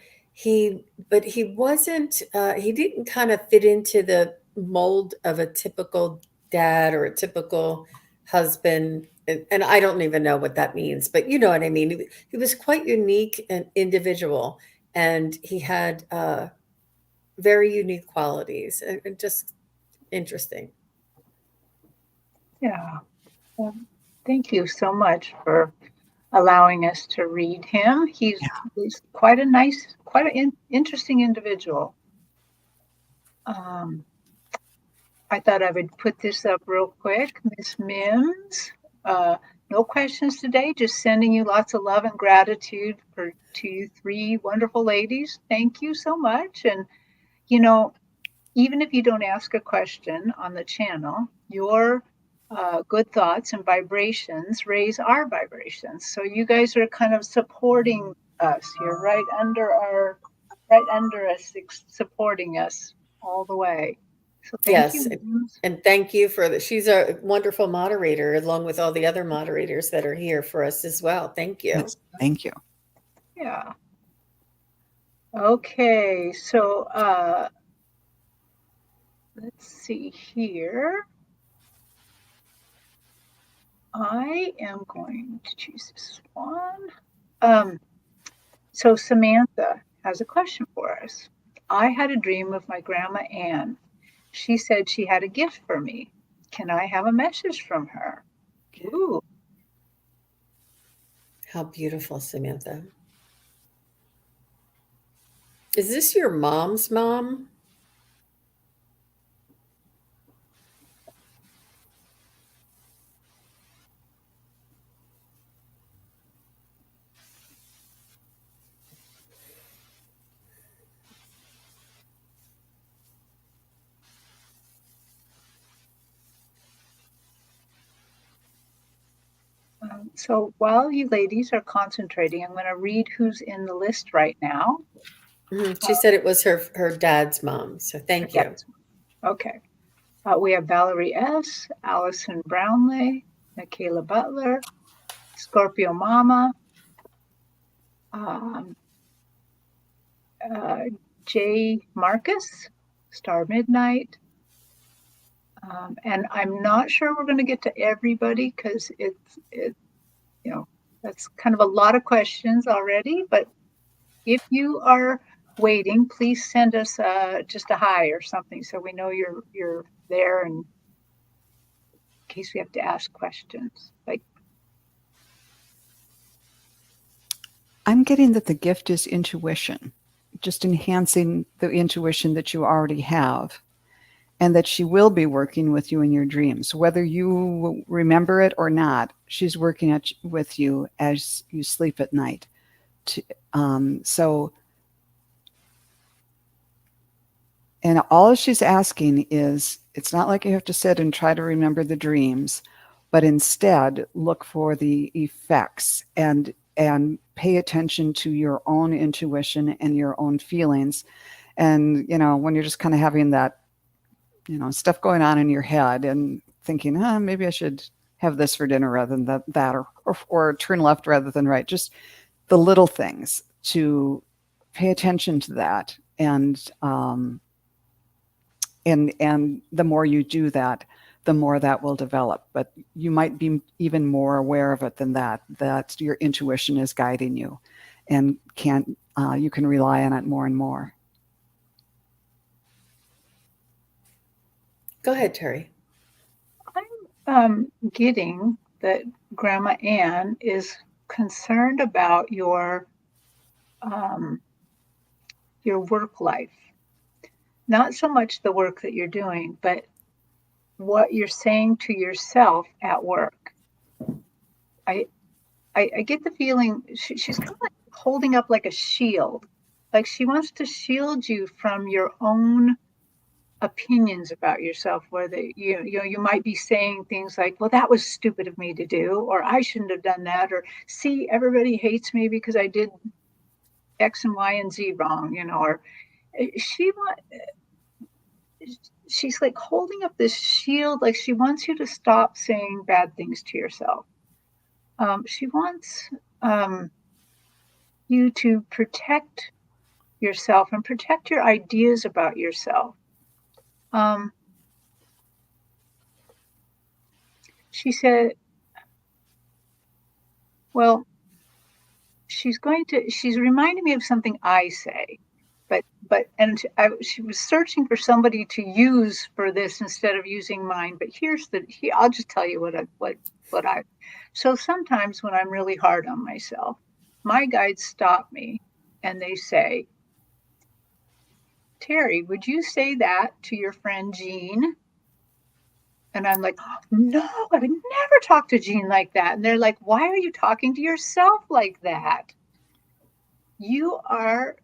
Speaker 2: But he wasn't, he didn't kind of fit into the mold of a typical dad or a typical husband. And I don't even know what that means, but you know what I mean. He was quite unique and individual, and he had very unique qualities and just interesting.
Speaker 1: Yeah. Well, thank you so much for allowing us to read him. He's quite a nice, quite an interesting individual. I thought I would put this up real quick. Miss Mims, no questions today, just sending you lots of love and gratitude to you three wonderful ladies. Thank you so much. And, you know, even if you don't ask a question on the channel, your good thoughts and vibrations raise our vibrations. So you guys are kind of supporting us. You're right under us, supporting us all the way. So thank
Speaker 2: Yes,
Speaker 1: you.
Speaker 2: and thank you for that. She's a wonderful moderator, along with all the other moderators that are here for us as well. Thank you.
Speaker 3: Yes, thank you.
Speaker 1: Yeah. Okay, so let's see here. I am going to choose this one. So Samantha has a question for us. I had a dream of my grandma Ann. She said she had a gift for me. Can I have a message from her? Ooh,
Speaker 2: How beautiful, Samantha. Is this your mom's mom?
Speaker 1: so while you ladies are concentrating, I'm going to read who's in the list right now.
Speaker 2: She said it was her dad's mom. So thank you.
Speaker 1: Okay. We have Valerie S., Allison Brownlee, Michaela Butler, Scorpio Mama, um, Jay Marcus, Star Midnight. And I'm not sure we're going to get to everybody because that's kind of a lot of questions already. But if you are waiting, please send us just a hi or something so we know you're there, and in case we have to ask questions. Like,
Speaker 3: I'm getting that the gift is intuition, just enhancing the intuition that you already have, and that she will be working with you in your dreams. Whether you remember it or not, she's working with you as you sleep at night. So, and all she's asking is, it's not like you have to sit and try to remember the dreams, but instead look for the effects and pay attention to your own intuition and your own feelings. And, when you're just kind of having that, stuff going on in your head and thinking, maybe I should have this for dinner rather than that, or turn left rather than right. Just the little things, to pay attention to that. And the more you do that, the more that will develop. But you might be even more aware of it than that your intuition is guiding you, and you can rely on it more and more.
Speaker 2: Go ahead, Terri.
Speaker 1: I'm getting that Grandma Ann is concerned about your work life. Not so much the work that you're doing, but what you're saying to yourself at work. I get the feeling she's kind of like holding up like a shield, like she wants to shield you from your own opinions about yourself, whether you might be saying things like, well, that was stupid of me to do, or I shouldn't have done that, or see, everybody hates me because I did X and Y and Z wrong, or she she's like holding up this shield, like she wants you to stop saying bad things to yourself. She wants you to protect yourself and protect your ideas about yourself. She said, well, she's reminding me of something I say, and she was searching for somebody to use for this instead of using mine. But I'll just tell you what I, so sometimes when I'm really hard on myself, my guides stop me and they say, Terri, would you say that to your friend Jean? And I'm like, no, I would never talk to Jean like that. And they're like, why are you talking to yourself like that? You are,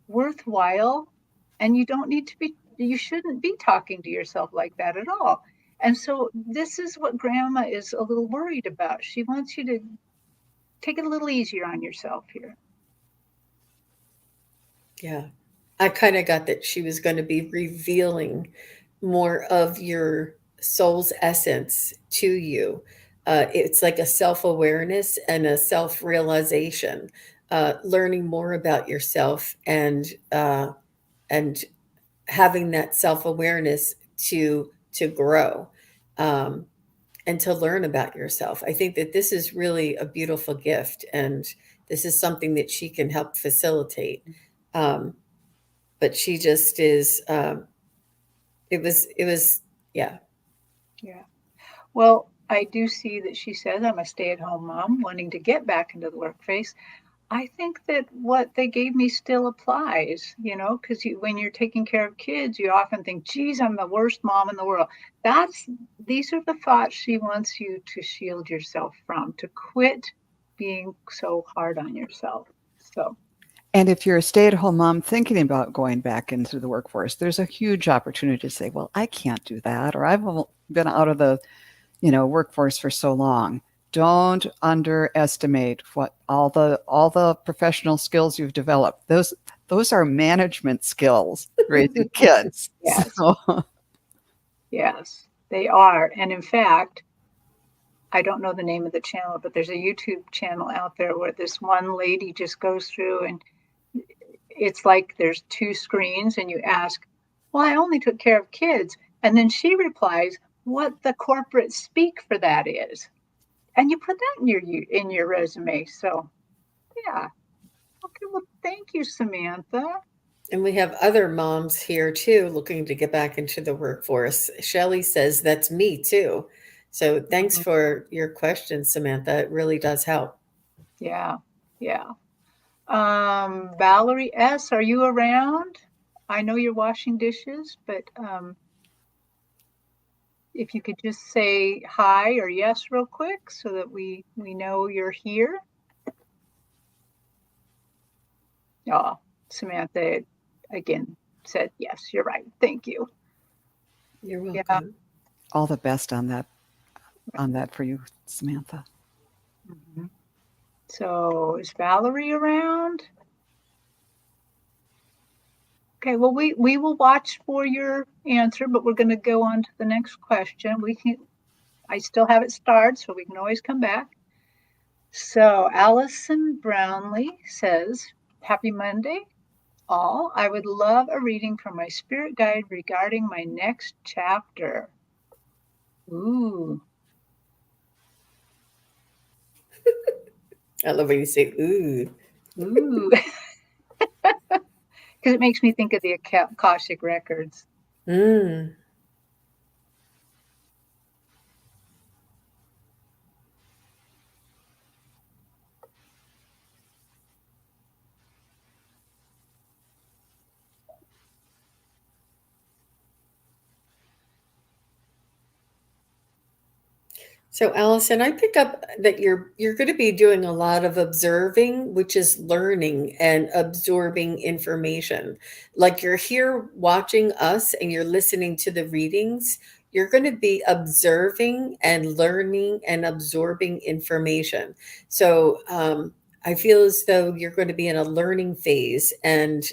Speaker 1: worthwhile, and you shouldn't be talking to yourself like that at all. And so this is what Grandma is a little worried about. She wants you to take it a little easier on yourself here.
Speaker 2: Yeah. I kind of got that she was going to be revealing more of your soul's essence to you. It's like a self-awareness and a self-realization, learning more about yourself and having that self-awareness to grow, and to learn about yourself. I think that this is really a beautiful gift, and this is something that she can help facilitate. But she just is. It was, yeah.
Speaker 1: Yeah. Well, I do see that she says I'm a stay-at-home mom wanting to get back into the workplace. I think that what they gave me still applies, because when you're taking care of kids, you often think, geez, I'm the worst mom in the world. These are the thoughts she wants you to shield yourself from, to quit being so hard on yourself. So,
Speaker 3: And if you're a stay-at-home mom thinking about going back into the workforce, there's a huge opportunity to say, well, I can't do that, or I've been out of the, workforce for so long. Don't underestimate what all the professional skills you've developed. Those are management skills, raising kids.
Speaker 1: yes,
Speaker 3: So,
Speaker 1: yes, they are. And in fact, I don't know the name of the channel, but there's a YouTube channel out there where this one lady just goes through, and it's like there's two screens and you ask, well, I only took care of kids. And then she replies, what the corporate speak for that is. And you put that in your resume. So yeah. Okay, well, thank you, Samantha.
Speaker 2: And we have other moms here too looking to get back into the workforce. Shelley says that's me too. So thanks for your question, Samantha. It really does help.
Speaker 1: Yeah, yeah. Valerie S., are you around? I know you're washing dishes, but if you could just say hi or yes real quick so that we know you're here. Oh, Samantha again said yes, you're right. Thank you.
Speaker 2: You're welcome.
Speaker 1: Yeah.
Speaker 3: all the best on that for you, Samantha.
Speaker 1: Mm-hmm. So is Valerie around? Okay, well, we will watch for your answer, but we're going to go on to the next question. I still have it starred, so we can always come back. So Allison Brownlee says, happy Monday, all. I would love a reading from my spirit guide regarding my next chapter. Ooh.
Speaker 2: I love when you say, ooh.
Speaker 1: Ooh. Because it makes me think of the Akashic records.
Speaker 2: Mm. So Allison, I pick up that you're going to be doing a lot of observing, which is learning and absorbing information. Like you're here watching us and you're listening to the readings, you're going to be observing and learning and absorbing information. So I feel as though you're going to be in a learning phase, and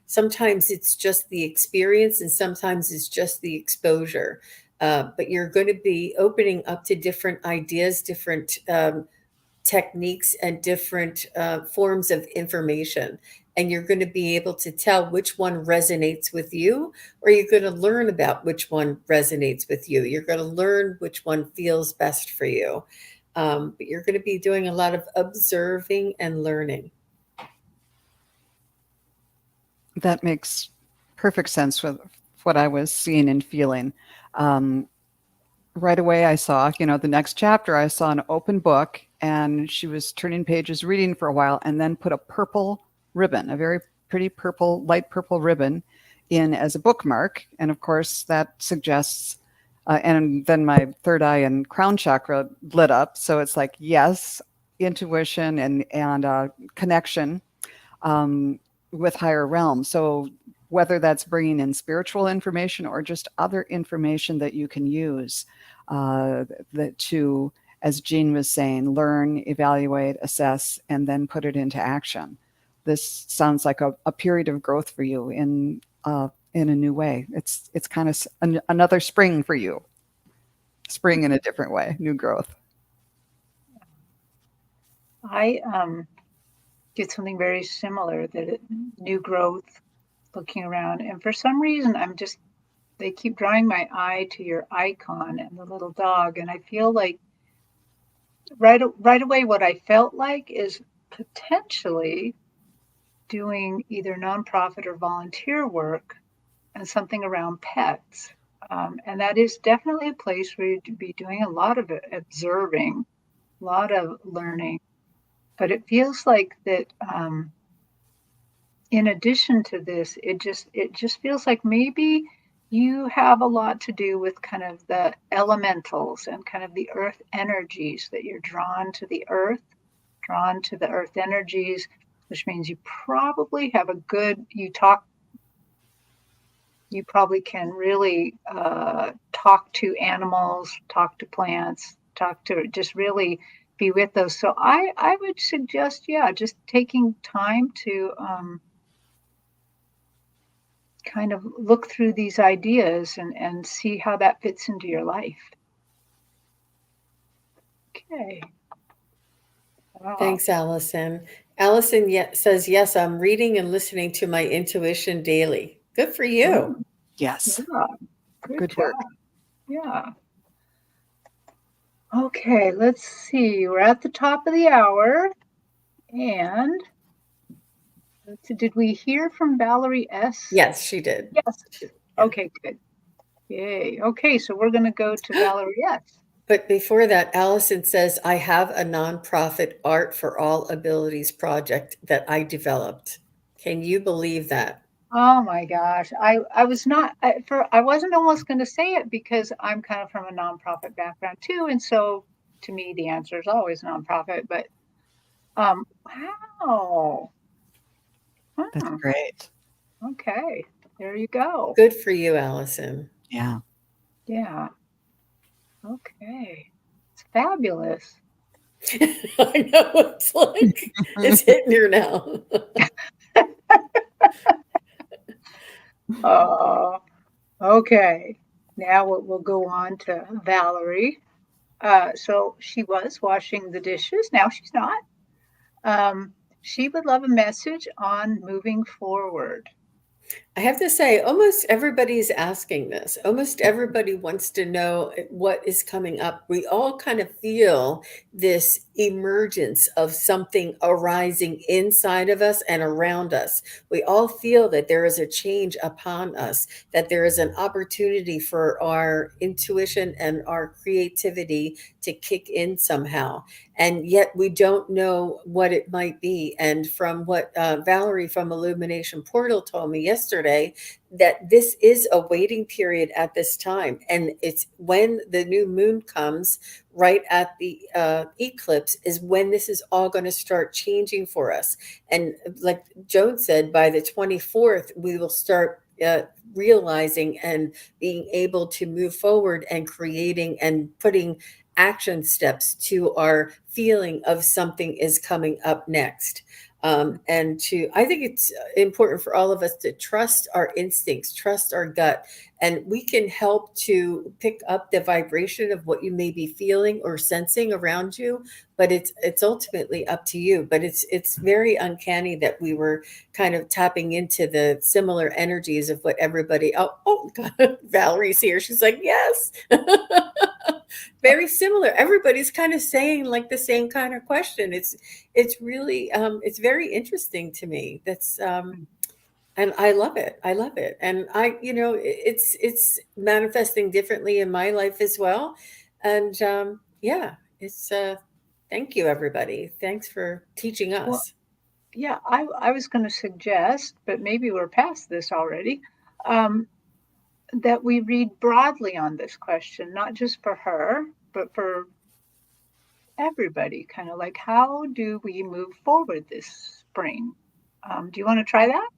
Speaker 2: sometimes it's just the experience, and sometimes it's just the exposure. But you're going to be opening up to different ideas, different techniques, and different forms of information. And you're going to be able to tell which one resonates with you, or you're going to learn about which one resonates with you. You're going to learn which one feels best for you. But you're going to be doing a lot of observing and learning.
Speaker 3: That makes perfect sense with what I was seeing and feeling. Right away, I saw, the next chapter, I saw an open book, and she was turning pages, reading for a while, and then put a purple ribbon, a very pretty purple, light purple ribbon, in as a bookmark. And of course, that suggests, and then my third eye and crown chakra lit up. So it's like, yes, intuition and connection with higher realms. So whether that's bringing in spiritual information or just other information that you can use that to, as Jean was saying, learn, evaluate, assess, and then put it into action. This sounds like a period of growth for you in a new way. It's kind of another spring for you. Spring in a different way, new growth.
Speaker 1: I did something very similar, new growth, looking around. And for some reason, they keep drawing my eye to your icon and the little dog. And I feel like right away, what I felt like is potentially doing either nonprofit or volunteer work and something around pets. And that is definitely a place where you'd be doing a lot of observing, a lot of learning. But it feels like that in addition to this, it just feels like maybe you have a lot to do with kind of the elementals and kind of the earth energies, that you're drawn to the earth energies, which means you probably have you probably can really talk to animals, talk to plants, just really be with those. So I would suggest, just taking time to kind of look through these ideas and see how that fits into your life. Okay. Wow.
Speaker 2: Thanks, Allison. Allison says, yes, I'm reading and listening to my intuition daily. Good for you.
Speaker 3: Yes.
Speaker 1: Yeah.
Speaker 3: Good work.
Speaker 1: Yeah. Okay, let's see. We're at the top of the hour. And did we hear from Valerie S?
Speaker 2: Yes, she did.
Speaker 1: Yes. Okay, good. Yay. Okay, so we're going to go to Valerie S.
Speaker 2: But before that, Allison says, I have a nonprofit Art for All Abilities project that I developed. Can you believe that?
Speaker 1: Oh my gosh. I wasn't almost going to say it because I'm kind of from a nonprofit background too. And so to me, the answer is always nonprofit, but wow.
Speaker 3: That's great.
Speaker 1: Okay. There you go.
Speaker 2: Good for you, Allison.
Speaker 3: Yeah.
Speaker 1: Yeah. Okay. It's fabulous.
Speaker 2: I know, it's like, it's hitting here now.
Speaker 1: Okay. Now we'll go on to Valerie. So she was washing the dishes. Now she's not. She would love a message on moving forward.
Speaker 2: I have to say, almost everybody is asking this. Almost everybody wants to know what is coming up. We all kind of feel this emergence of something arising inside of us and around us. We all feel that there is a change upon us, that there is an opportunity for our intuition and our creativity to kick in somehow. And yet we don't know what it might be. And from what Valerie from Illumination Portal told me yesterday, that this is a waiting period at this time. And it's when the new moon comes right at the eclipse is when this is all going to start changing for us. And like Joan said, by the 24th, we will start realizing and being able to move forward and creating and putting action steps to our feeling of something is coming up next. And I think it's important for all of us to trust our instincts, trust our gut, and we can help to pick up the vibration of what you may be feeling or sensing around you. But it's ultimately up to you. But it's very uncanny that we were kind of tapping into the similar energies of what everybody. Oh God, Valerie's here. She's like, yes. Very similar. Everybody's kind of saying like the same kind of question. It's really it's very interesting to me. That's and I love it. I love it. And it's manifesting differently in my life as well. And yeah, it's thank you everybody. Thanks for teaching
Speaker 1: Well,
Speaker 2: us.
Speaker 1: yeah, I was going to suggest, but maybe we're past this already, um, that we read broadly on this question, not just for her, but for everybody. Kind of like, how do we move forward this spring? Do you want to try that?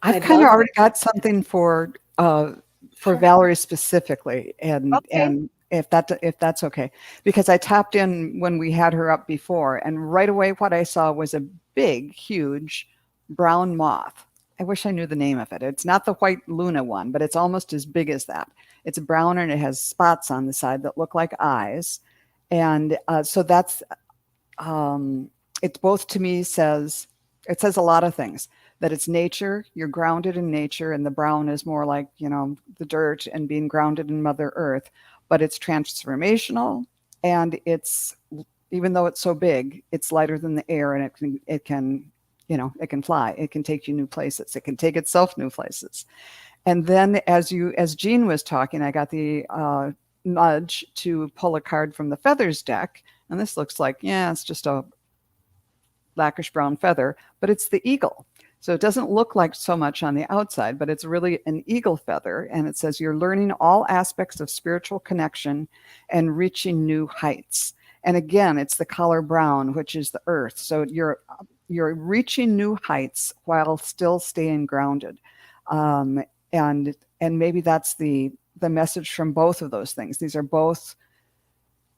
Speaker 3: I've
Speaker 2: I'd
Speaker 3: kind of
Speaker 2: love
Speaker 3: already
Speaker 2: it.
Speaker 3: got something for
Speaker 1: Sure.
Speaker 3: Valerie specifically,
Speaker 1: Okay.
Speaker 3: and if that's okay, because I tapped in when we had her up before, and right away what I saw was a big, huge brown moth. I wish I knew the name of it. It's not the white Luna one, but it's almost as big as that. It's brown and it has spots on the side that look like eyes, and so that's it. Both to me says it says a lot of things, that it's nature, you're grounded in nature, and the brown is more like, the dirt and being grounded in Mother Earth, but it's transformational, and it's, even though it's so big, it's lighter than the air, and it can fly. It can take you new places. It can take itself new places. And then as Jean was talking, I got the nudge to pull a card from the feathers deck, and this looks like, yeah, it's just a blackish brown feather, but it's the eagle. So it doesn't look like so much on the outside, but it's really an eagle feather. And it says you're learning all aspects of spiritual connection and reaching new heights. And again, it's the color brown, which is the earth. So you're reaching new heights while still staying grounded. And maybe that's the message from both of those things. These are both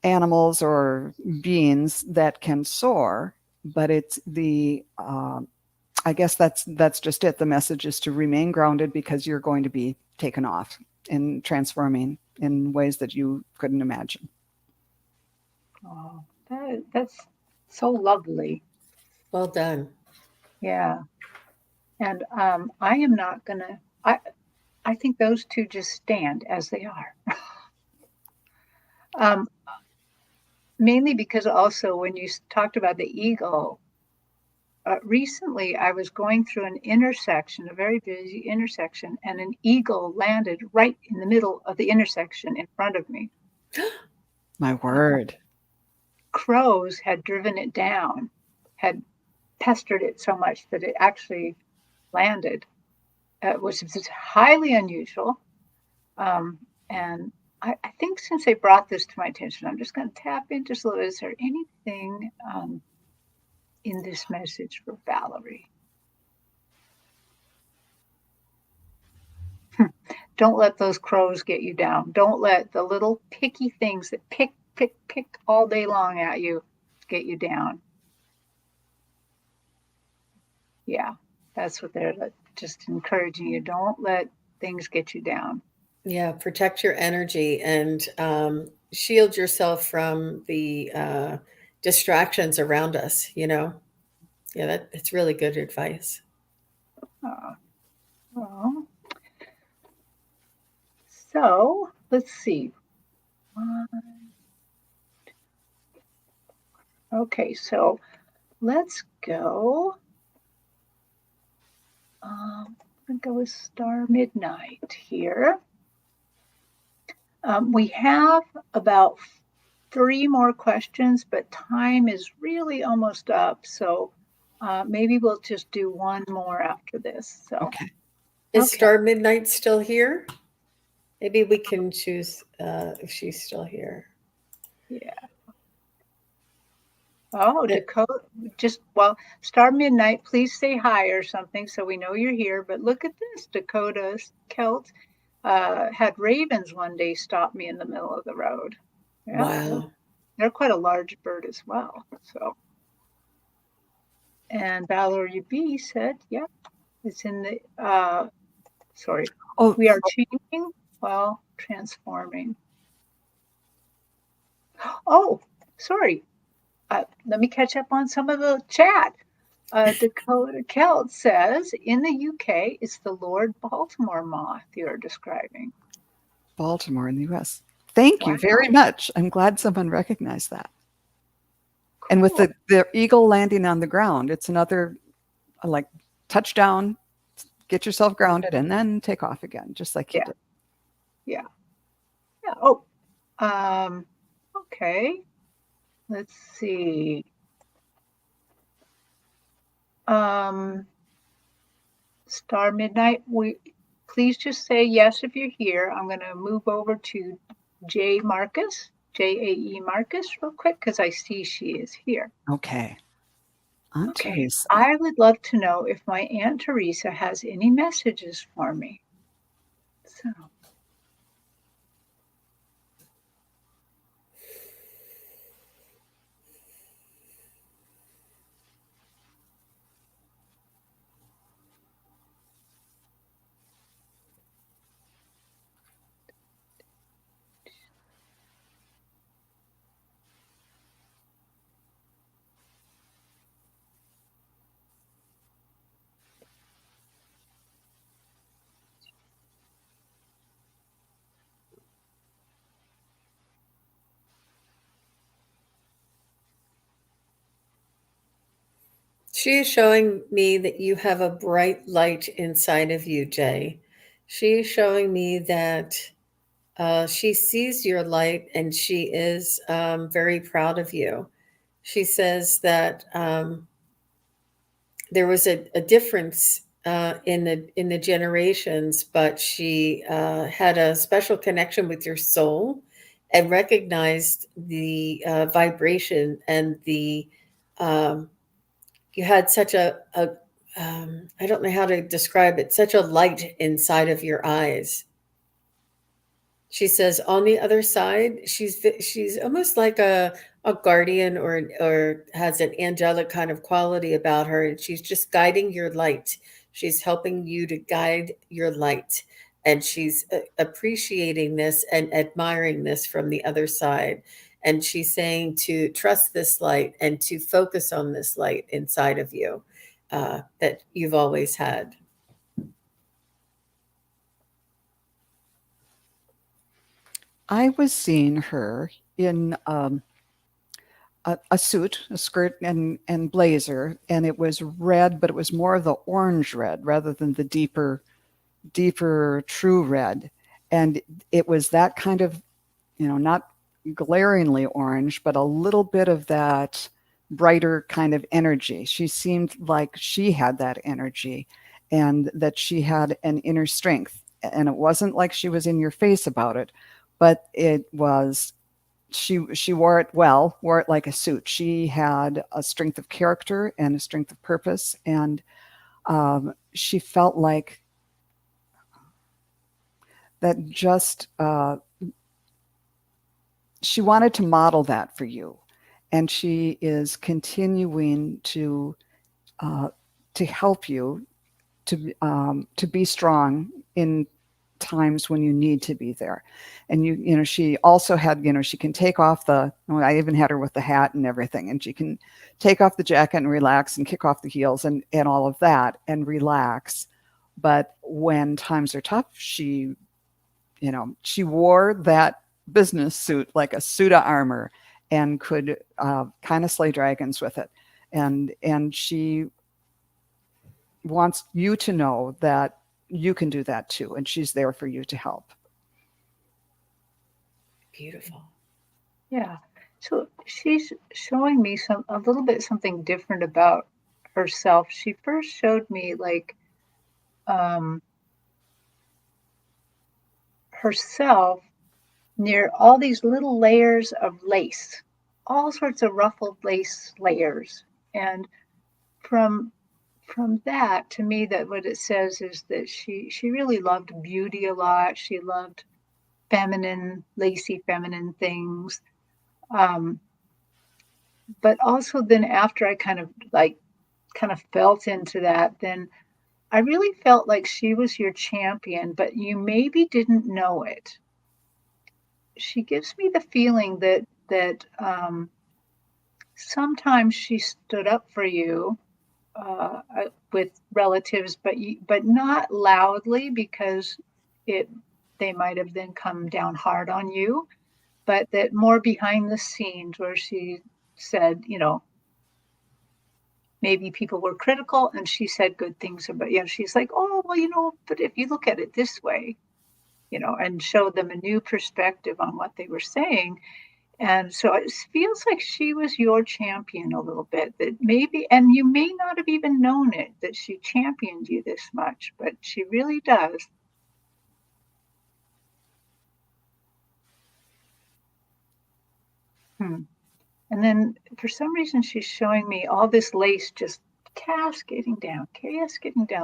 Speaker 3: animals or beings that can soar, but it's I guess that's just it. The message is to remain grounded, because you're going to be taken off and transforming in ways that you couldn't imagine.
Speaker 1: Oh, that's so lovely.
Speaker 2: Well done.
Speaker 1: Yeah. And I am not gonna. I think those two just stand as they are. Um, Mainly because also when you talked about the eagle, recently I was going through an intersection, a very busy intersection, and an eagle landed right in the middle of the intersection in front of me.
Speaker 3: My word.
Speaker 1: Crows had driven it down, had pestered it so much that it actually landed, which is highly unusual. And I think since they brought this to my attention, I'm just going to tap into a little. Is there anything in this message for Valerie? Don't let those crows get you down. Don't let the little picky things that pick all day long at you get you down. Yeah, that's what they're just encouraging you. Don't let things get you down.
Speaker 2: Yeah, protect your energy and shield yourself from the distractions around us. Yeah, that's really good advice.
Speaker 1: Uh, well, so let's see. Okay, so let's go. I'm going to go with Star Midnight here. We have about 3 more questions, but time is really almost up. So maybe we'll just do one more after this. So,
Speaker 3: Okay.
Speaker 2: Is
Speaker 1: okay.
Speaker 2: Star Midnight still here? Maybe we can choose if she's still here.
Speaker 1: Yeah. Oh, Dakota, Star Midnight, please say hi or something so we know you're here. But look at this, Dakota's Celt. had ravens one day stop me in the middle of the road. Yeah,
Speaker 2: Wow.
Speaker 1: they're quite a large bird as well. So, and Valerie B said, yeah, it's in the, sorry,
Speaker 3: Oh,
Speaker 1: we are changing while transforming. Oh, sorry. Let me catch up on some of the chat. Dakota Kelt says, in the UK, it's the Lord Baltimore moth you're describing.
Speaker 3: Baltimore in the US. Thank you very
Speaker 1: Wow.
Speaker 3: much. I'm glad someone recognized that. And with
Speaker 1: Cool.
Speaker 3: the eagle landing on the ground, it's another like touchdown, get yourself grounded, and then take off again, just like you
Speaker 1: Yeah.
Speaker 3: did.
Speaker 1: Yeah. Yeah. Oh, okay. Let's see. Star Midnight, please just say yes if you're here. I'm going to move over to J Marcus, Jae Marcus, real quick, because I see she is here.
Speaker 3: Okay. Aunt
Speaker 1: Okay.
Speaker 3: Teresa.
Speaker 1: I would love to know if my Aunt Teresa has any messages for me. So,
Speaker 2: She is showing me that you have a bright light inside of you, Jay. She is showing me that she sees your light and she is very proud of you. She says that there was a difference in the generations, but she had a special connection with your soul and recognized the vibration and the you had such a I don't know how to describe it, such a light inside of your eyes. She says on the other side, she's almost like a guardian or has an angelic kind of quality about her, and she's just guiding your light. She's helping you to guide your light, and she's appreciating this and admiring this from the other side. And she's saying to trust this light and to focus on this light inside of you that you've always had.
Speaker 3: I was seeing her in a suit, a skirt and blazer, and it was red, but it was more of the orange red rather than the deeper true red. And it was that kind of, not glaringly orange, but a little bit of that brighter kind of energy. She seemed like she had that energy and that she had an inner strength. And it wasn't like she was in your face about it, but it was she wore it like a suit. She had a strength of character and a strength of purpose, and she felt like that just she wanted to model that for you, and she is continuing to help you to be strong in times when you need to be there. And she also had, she can take off I even had her with the hat and everything, and she can take off the jacket and relax and kick off the heels and all of that and relax. But when times are tough, she wore that business suit like a suit of armor and could kind of slay dragons with it. And she wants you to know that you can do that too, and she's there for you to help.
Speaker 2: Beautiful.
Speaker 1: yeah. So she's showing me a little bit something different about herself. She first showed me like herself near all these little layers of lace, all sorts of ruffled lace layers. And from from that, to me, that what it says is that she really loved beauty a lot. She loved feminine, lacy feminine things. But also then after I kind of felt into that, then I really felt like she was your champion, but you maybe didn't know it. She gives me the feeling that sometimes she stood up for you with relatives, but not loudly, because it they might have then come down hard on you, but that more behind the scenes, where she said, maybe people were critical and she said good things about, she's like, oh, well, but if you look at it this way, and showed them a new perspective on what they were saying. And so it feels like she was your champion a little bit, that maybe, and you may not have even known it, that she championed you this much, but she really does. And then for some reason, she's showing me all this lace just cascading down,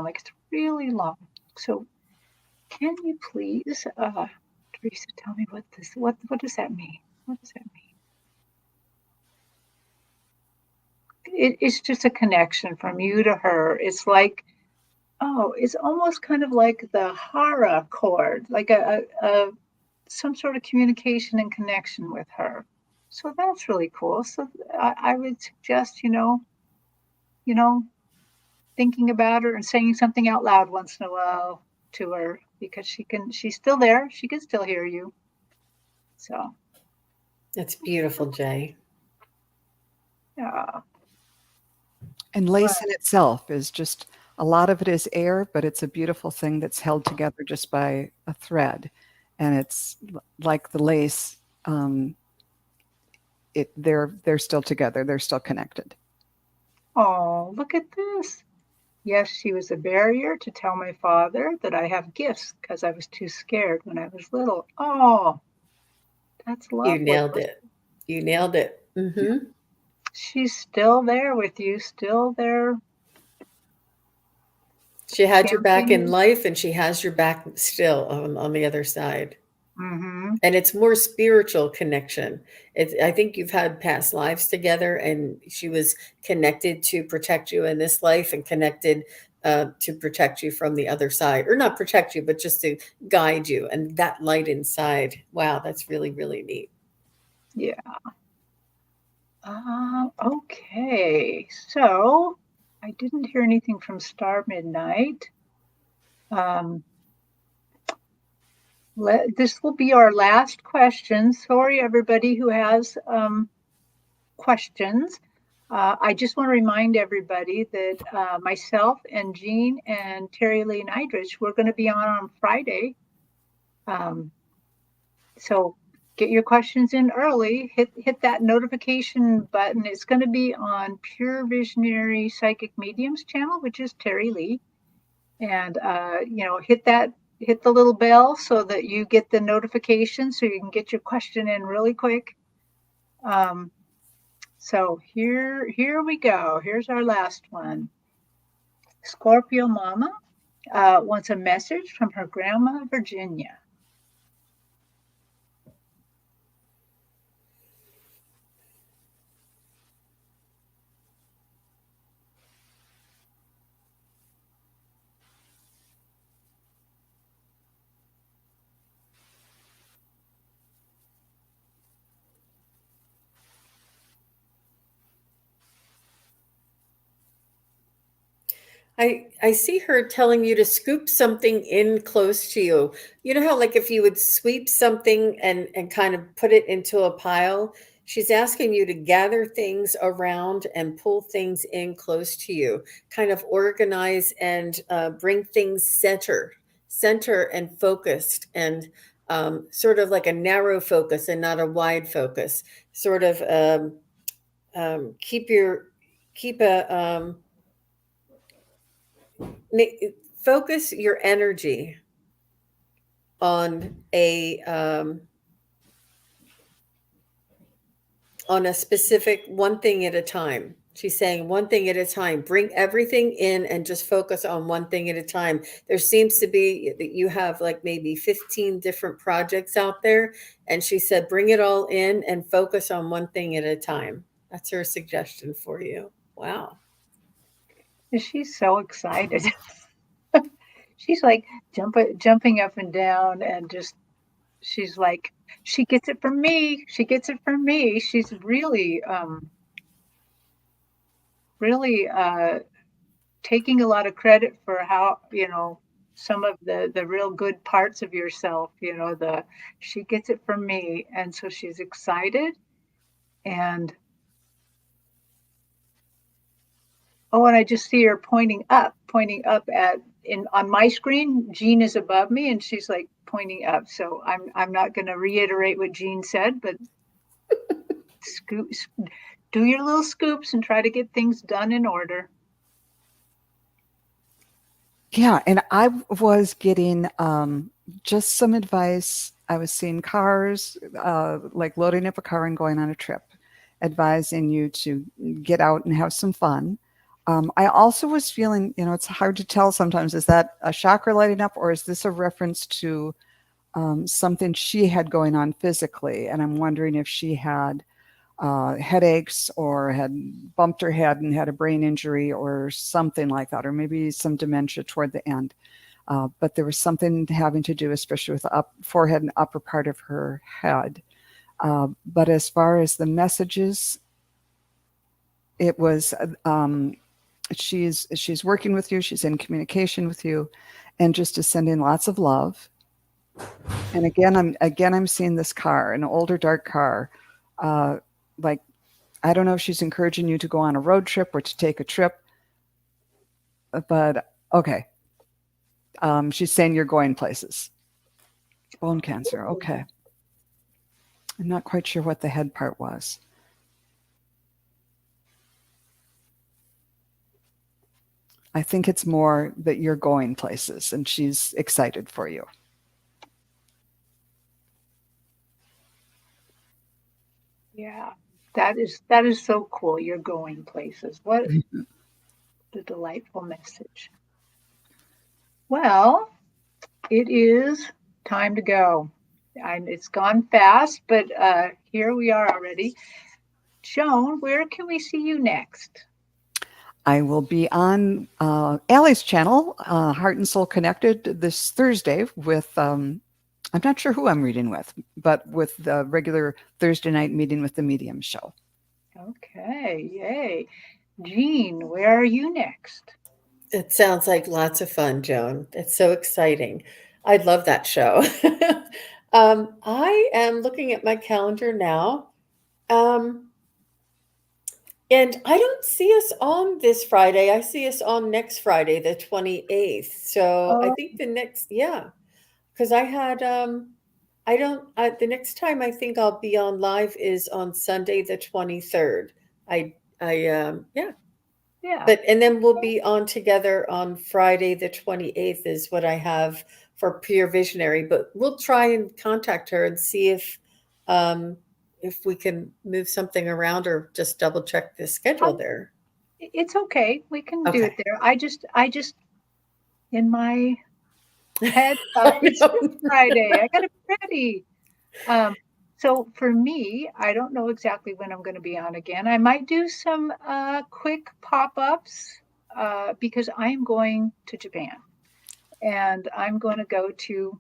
Speaker 1: like it's really long. So can you please, Teresa, tell me what does that mean? What does that mean? It's just a connection from you to her. It's like, oh, it's almost kind of like the hara chord, like a some sort of communication and connection with her. So that's really cool. So I would suggest, thinking about her and saying something out loud once in a while to her, because she's still there. She can still hear you. So
Speaker 2: That's beautiful, Jay.
Speaker 1: yeah.
Speaker 3: And lace in itself is just, a lot of it is air, but it's a beautiful thing that's held together just by a thread. And it's like the lace, they're still together. They're still connected.
Speaker 1: Oh, look at this. Yes, she was a barrier to tell my father that I have gifts, because I was too scared when I was little. Oh, that's lovely.
Speaker 2: You nailed it. You nailed it. Mm-hmm.
Speaker 1: She's still there with you, still there.
Speaker 2: She had your back in life, and she has your back still on the other side.
Speaker 1: Mm-hmm.
Speaker 2: And it's more spiritual connection. I think you've had past lives together, and she was connected to protect you in this life, and connected to protect you from the other side, or not protect you, but just to guide you. And that light inside. Wow, that's really, really neat.
Speaker 1: Yeah. Okay. So I didn't hear anything from Star Midnight. This will be our last question. Sorry, everybody who has questions. I just want to remind everybody that myself and Jean and Terry Lee Nidrich, we're going to be on Friday. So get your questions in early. Hit that notification button. It's going to be on Pure Visionary Psychic Mediums channel, which is Terry Lee. And hit the little bell so that you get the notification, so you can get your question in really quick. So here we go. Here's our last one. Scorpio Mama wants a message from her grandma, Virginia.
Speaker 2: I see her telling you to scoop something in close to you. You know how, like, if you would sweep something and kind of put it into a pile, she's asking you to gather things around and pull things in close to you, kind of organize and bring things center and focused, and sort of like a narrow focus and not a wide focus. Sort of keep a focus your energy on a specific one thing at a time. She's saying one thing at a time. Bring everything in and just focus on one thing at a time. There seems to be that you have like maybe 15 different projects out there. And she said, bring it all in and focus on one thing at a time. That's her suggestion for you. Wow.
Speaker 1: She's so excited. She's like jumping up and down and just, she's like, she gets it from me. She gets it from me. She's really, really taking a lot of credit for how, some of the real good parts of yourself, she gets it from me. And so she's excited. And and I just see her pointing up on my screen. Jean is above me and she's like pointing up. So I'm not going to reiterate what Jean said, but do your little scoops and try to get things done in order.
Speaker 3: Yeah, and I was getting just some advice. I was seeing cars, like loading up a car and going on a trip, advising you to get out and have some fun. I also was feeling, it's hard to tell sometimes, is that a chakra lighting up or is this a reference to something she had going on physically? And I'm wondering if she had headaches or had bumped her head and had a brain injury or something like that, or maybe some dementia toward the end. But there was something having to do, especially with the forehead and upper part of her head. But as far as the messages, it was she's working with you, she's in communication with you, and just is sending lots of love. And again I'm seeing this car, an older dark car. Like, I don't know if she's encouraging you to go on a road trip or to take a trip, but okay. She's saying you're going places. Bone cancer. Okay. I'm not quite sure what the head part was. I think it's more that you're going places and she's excited for you.
Speaker 1: Yeah. That is so cool. You're going places. What a delightful message. Well, it is time to go. And it's gone fast, but here we are already. Joan, where can we see you next?
Speaker 3: I will be on Allie's channel, Heart and Soul Connected, this Thursday with I'm not sure who I'm reading with, but with the regular Thursday night meeting with the medium show.
Speaker 1: Okay, yay. Jean, where are you next?
Speaker 2: It sounds like lots of fun, Joan. It's so exciting. I'd love that show. I am looking at my calendar now. And I don't see us on this Friday. I see us on next Friday, the 28th. So I think the next, because I had the next time I think I'll be on live is on Sunday the 23rd.
Speaker 1: Yeah.
Speaker 2: But and then we'll be on together on Friday the 28th is what I have for Pure Visionary. But we'll try and contact her and see if we can move something around or just double check the schedule there.
Speaker 1: It's okay. We can do it there. I just in my head thought it's Friday. I gotta be ready. So for me, I don't know exactly when I'm going to be on again. I might do some quick pop-ups because I'm going to Japan and I'm going to go to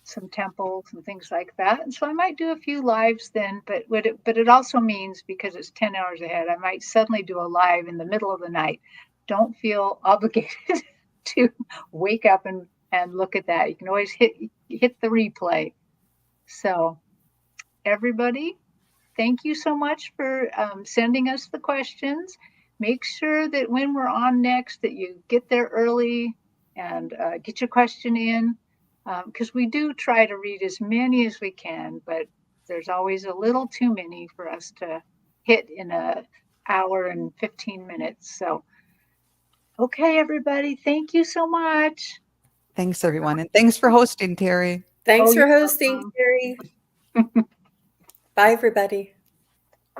Speaker 1: some temples and things like that. And so I might do a few lives then, but it also means because it's 10 hours ahead, I might suddenly do a live in the middle of the night. Don't feel obligated to wake up and look at that. You can always hit the replay. So everybody, thank you so much for sending us the questions. Make sure that when we're on next that you get there early and get your question in because we do try to read as many as we can, but there's always a little too many for us to hit in an hour and 15 minutes. So, okay, everybody, thank you so much.
Speaker 3: Thanks, everyone. And thanks for hosting, Terri.
Speaker 2: Thanks for hosting, Terri. Bye, everybody.